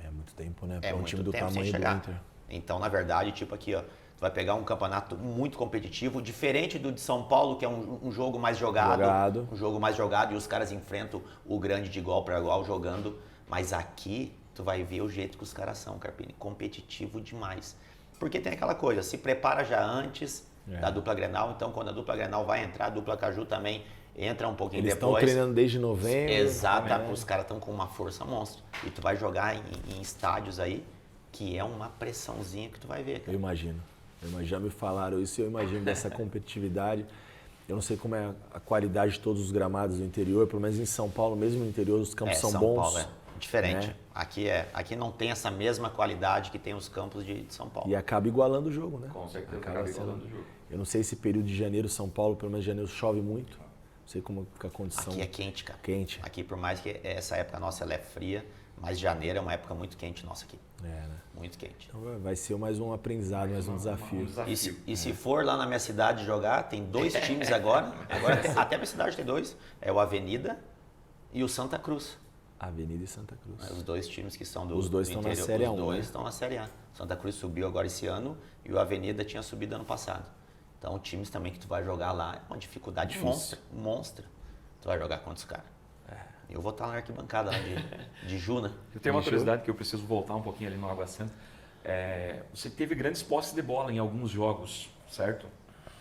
É muito tempo, né? É Pra um muito time do tempo sem tamanho do chegar. Inter. Então, na verdade, tipo aqui, ó, tu vai pegar um campeonato muito competitivo, diferente do de São Paulo, que é um jogo mais jogado. Um jogo mais jogado e os caras enfrentam o grande de igual para igual jogando. Mas aqui, tu vai ver o jeito que os caras são, Carpini. Competitivo demais. Porque tem aquela coisa, se prepara já antes da dupla Grenal. Então, quando a dupla Grenal vai entrar, a dupla Caju também entra um pouquinho Eles depois. Eles estão treinando desde novembro. Exato, os caras estão com uma força monstra. E tu vai jogar em estádios aí, que é uma pressãozinha que tu vai ver, cara. Eu imagino. Já me falaram isso e eu imagino dessa competitividade. Eu não sei como é a qualidade de todos os gramados do interior, pelo menos em São Paulo, mesmo no interior, os campos são São bons. Paulo é diferente. Né? Aqui não tem essa mesma qualidade que tem os campos de São Paulo. E acaba igualando o jogo, né? Com certeza, acaba igualando o jogo. Eu não sei se período de janeiro, São Paulo, pelo menos janeiro chove muito. Não sei como fica a condição. Aqui é quente, cara. Quente. Aqui, por mais que essa época nossa ela é fria, mas janeiro é uma época muito quente nossa aqui. Né? Muito quente. Então vai ser mais um aprendizado, mais um desafio. E se for lá na minha cidade jogar, tem 2 times agora. Até a minha cidade tem 2. É o Avenida e o Santa Cruz. Avenida e Santa Cruz. Os 2 times que são do Os dois estão na Série A1. Os 2 estão na Série A. Santa Cruz subiu agora esse ano e o Avenida tinha subido ano passado. Então, times também que tu vai jogar lá é uma dificuldade monstra. Tu vai jogar contra os caras. Eu vou estar na arquibancada lá de Juna. Eu tenho uma curiosidade que eu preciso voltar um pouquinho ali no Água Santa. Você teve grandes posses de bola em alguns jogos, certo?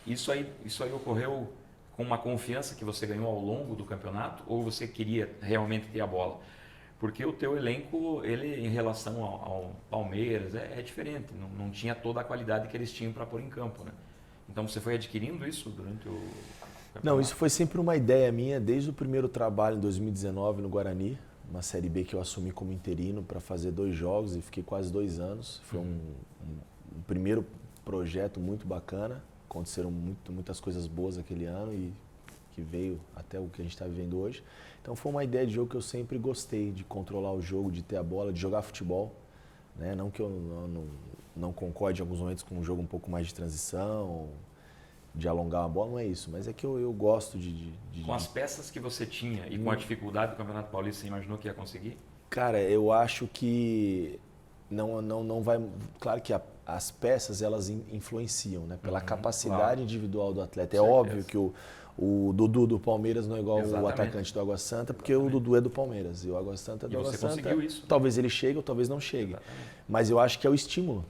Isso aí ocorreu com uma confiança que você ganhou ao longo do campeonato ou você queria realmente ter a bola? Porque o teu elenco, ele em relação ao Palmeiras, é diferente. Não tinha toda a qualidade que eles tinham para pôr em campo, né? Então você foi adquirindo isso durante o campeonato? Não, isso foi sempre uma ideia minha desde o primeiro trabalho em 2019 no Guarani, uma Série B que eu assumi como interino para fazer 2 jogos e fiquei quase 2 anos. Foi um primeiro projeto muito bacana, aconteceram muitas coisas boas aquele ano e que veio até o que a gente está vivendo hoje. Então foi uma ideia de jogo que eu sempre gostei, de controlar o jogo, de ter a bola, de jogar futebol. Né? Não que eu não concorde em alguns momentos com um jogo um pouco mais de transição, de alongar uma bola, não é isso. Mas é que eu gosto de... Com as peças que você tinha e com a dificuldade do Campeonato Paulista, você imaginou que ia conseguir? Cara, eu acho que não vai... Claro que as peças, elas influenciam, né? Pela capacidade individual do atleta. É óbvio que o Dudu do Palmeiras não é igual o atacante do Água Santa, porque o Dudu é do Palmeiras e o Água Santa é do Água Santa. Conseguiu isso. Talvez ele chegue ou talvez não chegue. Mas eu acho que é o estímulo.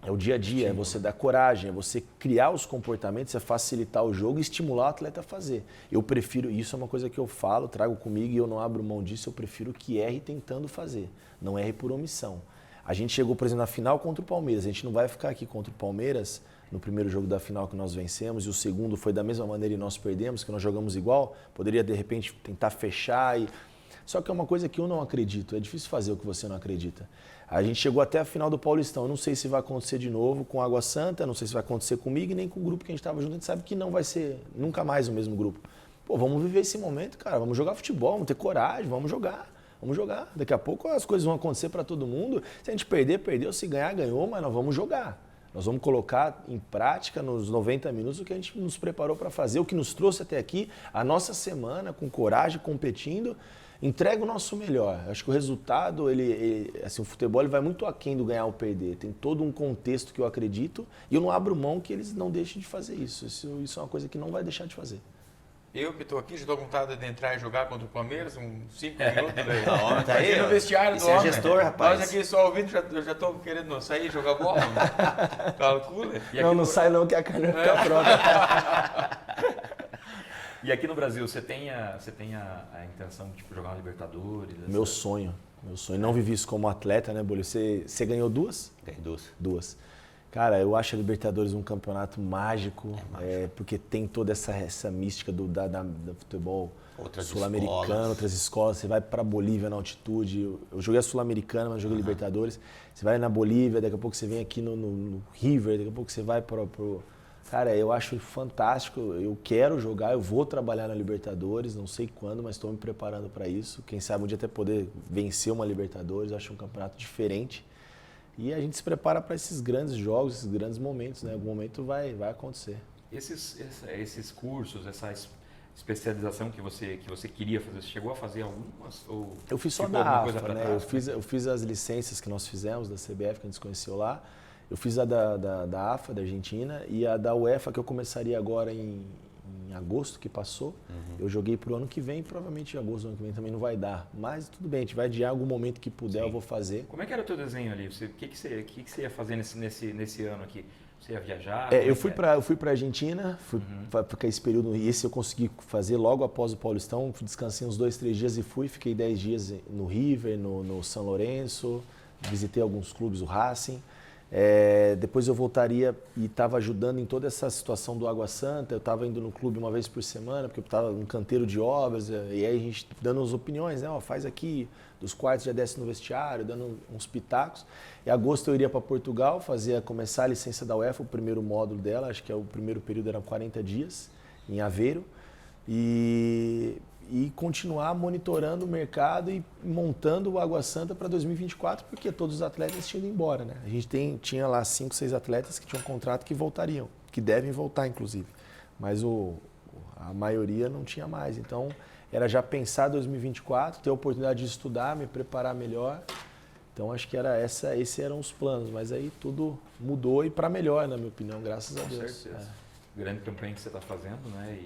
É o dia a dia, é você dar coragem, é você criar os comportamentos, é facilitar o jogo e estimular o atleta a fazer. Eu prefiro, isso é uma coisa que eu falo, trago comigo e eu não abro mão disso, eu prefiro que erre tentando fazer, não erre por omissão. A gente chegou, por exemplo, na final contra o Palmeiras, a gente não vai ficar aqui contra o Palmeiras, no primeiro jogo da final que nós vencemos, e o segundo foi da mesma maneira e nós perdemos, que nós jogamos igual, poderia de repente tentar fechar e... Só que é uma coisa que eu não acredito, é difícil fazer o que você não acredita. A gente chegou até a final do Paulistão, eu não sei se vai acontecer de novo com Água Santa, não sei se vai acontecer comigo e nem com o grupo que a gente estava junto, a gente sabe que não vai ser nunca mais o mesmo grupo. Pô, vamos viver esse momento, cara, vamos jogar futebol, vamos ter coragem, vamos jogar. Vamos jogar. Daqui a pouco as coisas vão acontecer para todo mundo. Se a gente perder, perdeu. Se ganhar, ganhou, mas nós vamos jogar. Nós vamos colocar em prática nos 90 minutos o que a gente nos preparou para fazer, o que nos trouxe até aqui, a nossa semana, com coragem, competindo. Entrega o nosso melhor. Acho que o resultado, assim, o futebol ele vai muito aquém do ganhar ou perder. Tem todo um contexto que eu acredito e eu não abro mão que eles não deixem de fazer isso. Isso é uma coisa que não vai deixar de fazer. Eu que estou aqui, já estou com vontade de entrar e jogar contra o Palmeiras, uns 5 minutos. Tá aí, no vestiário do é homem. gestor, rapaz. Nós aqui só ouvindo, já estou querendo sair e jogar bola. Calcula. Não sai não que a carne vai ficar pronta. E aqui no Brasil, você tem a intenção de jogar uma Libertadores? Meu sonho. Não vivi isso como atleta, né, Bolio? Você ganhou 2? Ganhei 2. 2. Cara, eu acho a Libertadores um campeonato mágico, porque tem toda essa mística do futebol sul-americano, outras escolas. Você vai para Bolívia na altitude. Eu joguei a Sul-Americana, mas joguei Libertadores. Você vai na Bolívia, daqui a pouco você vem aqui no River, daqui a pouco você vai pro... Cara, eu acho fantástico. Eu quero jogar, eu vou trabalhar na Libertadores, não sei quando, mas estou me preparando para isso. Quem sabe um dia até poder vencer uma Libertadores. Eu acho um campeonato diferente. E a gente se prepara para esses grandes jogos, esses grandes momentos, né? Algum momento vai acontecer. Esses cursos, essa especialização que você queria fazer, você chegou a fazer algumas? Ou eu fiz só da AFA, né? Eu fiz as licenças que nós fizemos da CBF, que a gente se conheceu lá. Eu fiz a da AFA, da Argentina, e a da UEFA, que eu começaria agora em agosto, que passou. Eu joguei para o ano que vem, provavelmente em agosto do ano que vem também não vai dar. Mas tudo bem, a gente vai adiar algum momento que puder, eu vou fazer. Como é que era o teu desenho ali? O que você ia fazer nesse ano aqui? Você ia viajar? Eu fui para a Argentina, fui para esse período, e esse eu consegui fazer logo após o Paulistão. Descansei uns 2, 3 dias e fiquei 10 dias no River, no São Lourenço, visitei alguns clubes, o Racing. Depois eu voltaria e estava ajudando em toda essa situação do Água Santa. Eu estava indo no clube uma vez por semana, porque eu estava num canteiro de obras, e aí a gente dando as opiniões, né? Faz aqui, dos quartos já desce no vestiário, dando uns pitacos. Em agosto eu iria para Portugal, começar a licença da UEFA, o primeiro módulo dela, acho que o primeiro período era 40 dias, em Aveiro. E continuar monitorando o mercado e montando o Água Santa para 2024, porque todos os atletas tinham ido embora, né? A gente tinha lá 5, 6 atletas que tinham um contrato que voltariam, que devem voltar, inclusive. Mas a maioria não tinha mais. Então, era já pensar 2024, ter a oportunidade de estudar, me preparar melhor. Então, acho que esses eram os planos. Mas aí tudo mudou e para melhor, na minha opinião, graças a Deus. Com certeza. Grande campanha que você está fazendo, né?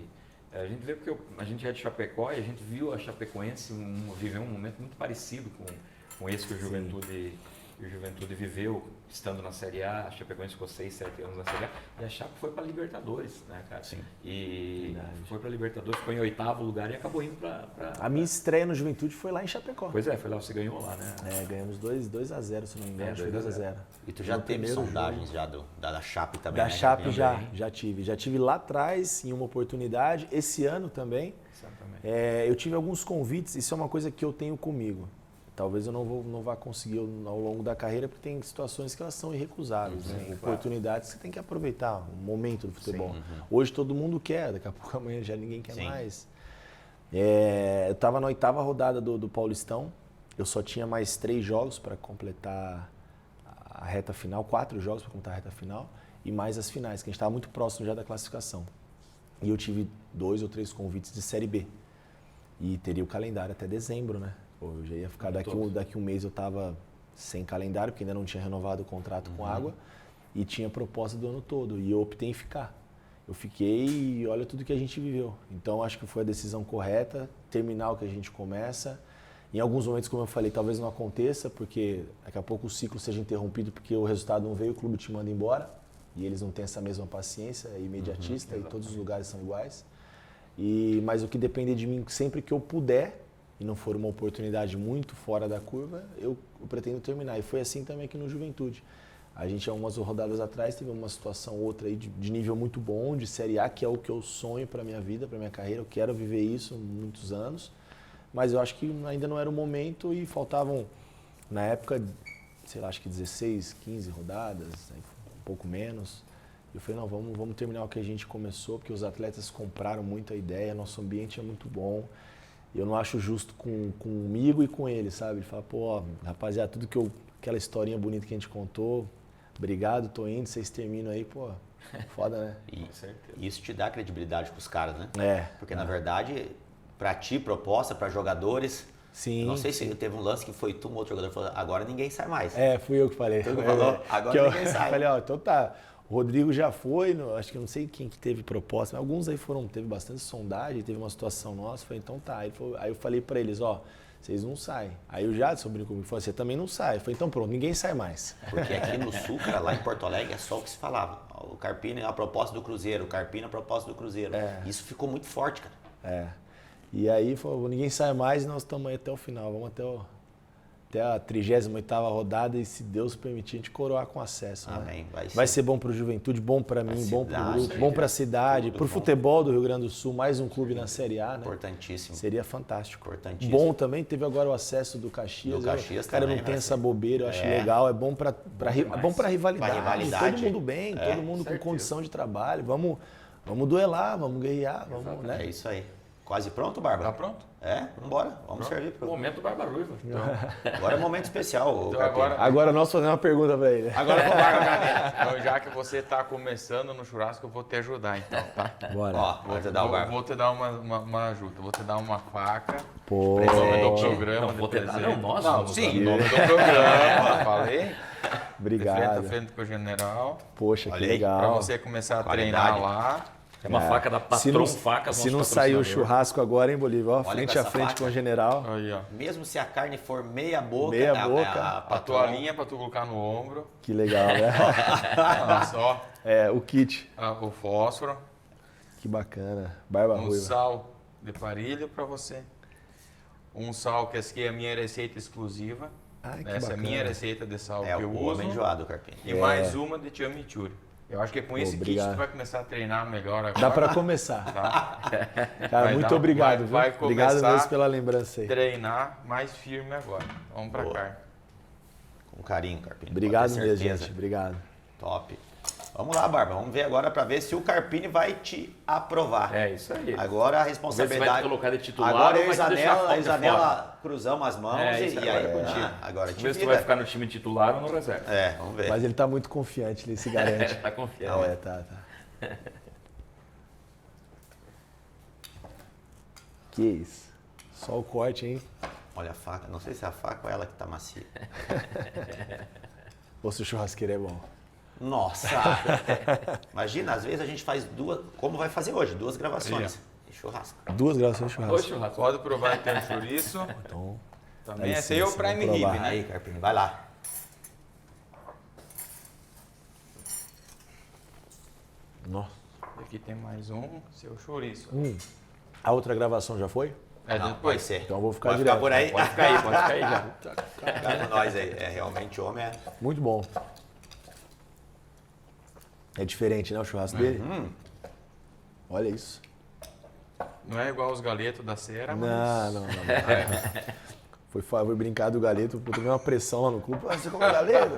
A gente vê porque a gente é de Chapecó e a gente viu a Chapecoense viver um momento muito parecido com esse que o Juventude que o Juventude viveu estando na Série A, a Chapecoense ficou 6, 7 anos na Série A, e a Chape foi para Libertadores, né, cara? Sim. E foi para Libertadores, ficou em 8º lugar e acabou indo para... A minha estreia no Juventude foi lá em Chapecó. Pois é, foi lá, você ganhou lá, né? Ganhamos 2-0, se não me engano, 2-0. E tu já teve sondagens já da Chape também, Da Chape já tive. Já tive lá atrás, em uma oportunidade, esse ano também. Exatamente. Eu tive alguns convites, isso é uma coisa que eu tenho comigo. Talvez eu não vá conseguir ao longo da carreira, porque tem situações que elas são irrecusáveis, né? Claro. Oportunidades que você tem que aproveitar, o momento do futebol. Sim, Hoje todo mundo quer, daqui a pouco amanhã já ninguém quer Sim. mais. Eu estava na 8ª rodada do Paulistão, eu só tinha mais 3 jogos para completar a reta final, 4 jogos para completar a reta final, e mais as finais, que a gente estava muito próximo já da classificação. E eu tive 2 ou 3 convites de Série B. E teria o calendário até dezembro, né? Eu já ia ficar daqui um mês eu estava sem calendário, porque ainda não tinha renovado o contrato com água, e tinha proposta do ano todo, e eu optei em ficar. Eu fiquei e olha tudo que a gente viveu. Então acho que foi a decisão correta, terminar o que a gente começa. Em alguns momentos, como eu falei, talvez não aconteça, porque daqui a pouco o ciclo seja interrompido porque o resultado não veio, o clube te manda embora, e eles não têm essa mesma paciência, é imediatista, e todos os lugares são iguais. Mas o que depender de mim, sempre que eu puder, e não for uma oportunidade muito fora da curva, eu pretendo terminar. E foi assim também aqui no Juventude. A gente, há umas rodadas atrás, teve uma situação outra aí de nível muito bom, de Série A, que é o que eu sonho para a minha vida, para a minha carreira. Eu quero viver isso muitos anos, mas eu acho que ainda não era o momento e faltavam, na época, sei lá, acho que 16, 15 rodadas, um pouco menos. Eu falei, não, vamos terminar o que a gente começou, porque os atletas compraram muito a ideia, nosso ambiente é muito bom. Eu não acho justo comigo e com ele, sabe? Ele fala, pô, rapaziada, aquela historinha bonita que a gente contou, obrigado, tô indo, vocês terminam aí, pô, foda, né? E isso te dá credibilidade pros caras, né? Porque, na verdade, pra ti, proposta, pra jogadores... Sim. Eu não sei se teve um lance que foi tu, um outro jogador falou, agora ninguém sai mais. Fui eu que falei. Tu falou, agora ninguém sai. Eu falei, então tá... O Rodrigo já foi, acho que eu não sei quem que teve proposta, mas alguns aí teve bastante sondagem, teve uma situação nossa, falei, então tá. Aí eu falei pra eles, vocês não saem. Aí o Jadson sobrinho comigo falou, você também não sai. Eu falei, então pronto, ninguém sai mais. Porque aqui no Sul, cara, lá em Porto Alegre, é só o que se falava. O Carpini, a proposta do Cruzeiro, o Carpini, a proposta do Cruzeiro. Isso ficou muito forte, cara. E aí falou, ninguém sai mais e nós estamos aí até o final, vamos até a 38ª rodada e, se Deus permitir, a gente coroar com acesso. Amém. Né? Vai ser bom para o Juventude, bom para mim, bom para o grupo, bom para a cidade, para o futebol do Rio Grande do Sul, mais um clube na Série A. Né? Importantíssimo. Seria fantástico. Importantíssimo. Bom também, teve agora o acesso do Caxias. Cara, também, não tem essa bobeira, eu acho legal, é bom para rivalidade. Todo mundo bem, todo mundo com condição de trabalho. Vamos duelar, vamos guerrear, vamos, né? É isso aí. Quase pronto, Bárbara? Tá pronto? Vambora. Vamos servir. Momento Barba Ruiva. Então, agora é um momento especial. Então, agora nós fazemos uma pergunta para ele. Agora eu vou Bárbara. Então, já que você está começando no churrasco, eu vou te ajudar, então, tá? Bora. Vou te dar o Bárbara. Vou te dar uma ajuda. Vou te dar uma faca. Pô. Em nome do programa. Não, vou te dar, não, nós não, vamos sim, dar. em nome do programa. Falei. Obrigado. De frente a frente com o general. Poxa, Olha que aí, legal. Para você começar a treinar lá. É uma faca da Patron Facas. Se não sair o churrasco agora, hein, Bolívia? Frente a frente faca. com o general. Aí, ó. Mesmo se a carne for meia boca, A toalhinha para tu colocar no ombro. Que legal, né? Olha só. O kit. O fósforo. Que bacana. Barba Um ruiva. sal de parilha para você. Um sal que essa aqui é a minha receita exclusiva. Ai, que Essa é a bacana. minha receita de sal É que eu o uso. homem enjoado, Carpini. E mais uma de chimichurri. Eu acho que é com esse kit obrigado. tu vai começar a treinar melhor agora. Dá para começar. Tá? Cara, muito obrigado. vai viu? Obrigado começar mesmo pela lembrança aí. Treinar mais firme agora. Vamos pra cá. Com carinho, Carpini. Obrigado Pode ter mesmo, certeza. gente. Obrigado. Top. Vamos lá, Barba. Vamos ver agora para ver se o Carpini vai te aprovar. É isso aí. Agora a Vamos ver se responsabilidade. vai te colocar de titular Agora ou eu e vai te deixar Zanella, fora. Cruzamos cruzamos as mãos Isso e aí é contigo. agora te Vamos ver se tu vira. vai ficar no time titular ou no reserva. Vamos ver. Mas ele tá muito confiante, ele se garante. Tá confiante. Tá. Que isso. Só o corte, hein? Olha a faca. Não sei se é a faca ou ela que tá macia. Ou se o churrasqueiro é bom. Nossa! Imagina, às vezes a gente faz duas, como vai fazer hoje, 2 gravações. E churrasco. 2 gravações de churrasco. Ô, churrasco. Pode provar que tem chouriço. Então, Também dá esse aí é o licença, Prime vamos Rib, provar. né? Aí, Carpini, vai lá. Nossa. Aqui tem mais um, seu chouriço. A outra gravação já foi? Não, pode ser. Então eu vou ficar Pode direto. ficar por aí. Pode ficar aí já. Fica com nós aí. Realmente o homem é... Muito bom. É diferente, né, o churrasco dele? Olha isso. Não é igual os galetos da Serra, mas... Não. Foi brincar do galeto, eu tomei uma pressão lá no clube. Você comeu galeto?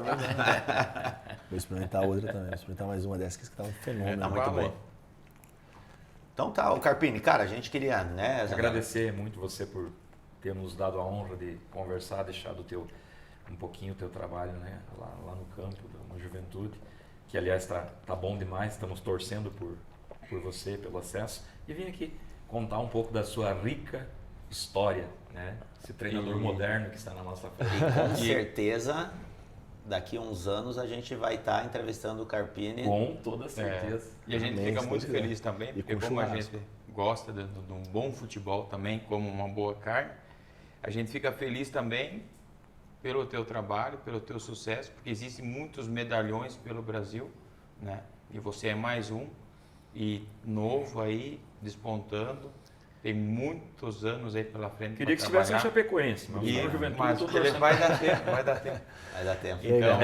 Vou experimentar outra também. Vou experimentar mais uma dessas que tá um fenômeno. Tá muito bom. Então tá, o Carpini, cara, a gente queria, né? Agradecer muito você por ter nos dado a honra de conversar, deixar um pouquinho o teu trabalho, né? Lá no campo, uma juventude, que aliás tá bom demais, estamos torcendo por você, pelo acesso, e vim aqui contar um pouco da sua rica história, né? Esse treinador moderno que está na nossa frente. E com certeza, daqui a uns anos a gente vai estar entrevistando o Carpini. Com toda certeza. E a gente Amém, fica se muito Deus quiser. feliz também, E porque com como a churrasco. gente gosta de um bom futebol também, como uma boa carne, a gente fica feliz também pelo teu trabalho, pelo teu sucesso, porque existem muitos medalhões pelo Brasil, né? E você é mais um, e novo aí, despontando, tem muitos anos aí pela frente. Queria que estivesse em Chapecoense, mas E, na juventude mas tô ele torcendo. vai dar tempo, vai dar tempo. Vai dar tempo. Então,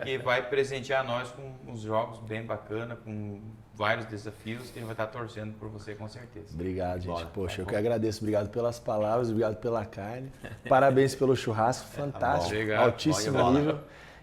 que vai presentear nós com uns jogos bem bacana, com vários desafios, que ele vai estar torcendo por você com certeza. Obrigado, gente. Bora, Poxa, eu que agradeço. Obrigado pelas palavras, obrigado pela carne. Parabéns pelo churrasco, fantástico, Obrigado. altíssimo Bom de bola. nível.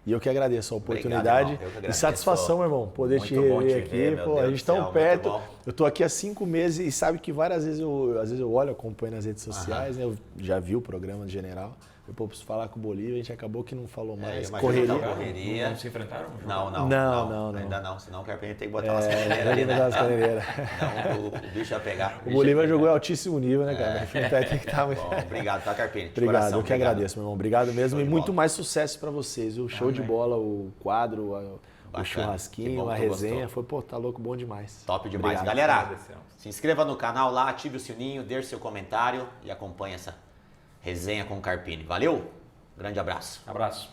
E eu que agradeço a Obrigado, oportunidade irmão. Eu que e agradeço. satisfação, meu irmão, poder te Muito bom rever te ver, aqui. meu Pô, Deus a gente do tão céu, muito perto. bom. Eu tô aqui há 5 meses e sabe que várias vezes às vezes eu olho, acompanho nas redes sociais, né? Eu já vi o programa de general. Eu preciso falar com o Bolívia, a gente acabou que não falou mais. imagino Correria. que correria. Não se enfrentaram? Não. Não. Ainda não, senão o Carpini tem que botar umas caneiras ali, Bolívia né? das caneiras. Não, o bicho vai pegar. O Bolívia jogou em altíssimo nível, né, cara? O time tem que estar muito. Bom, obrigado, tá, Carpini? De Obrigado, coração, eu que agradeço, meu irmão. Obrigado mesmo Show e de muito bola. mais sucesso pra vocês. O show de bola, o quadro, o Bacana. Que churrasquinho, bom a que tu resenha. gostou. Foi, pô, tá louco, bom demais. Top demais. Obrigado. Galera, Agradecemos. se inscreva no canal lá, ative o sininho, deixe seu comentário e acompanhe essa resenha com o Carpini. Valeu? Grande abraço. Abraço.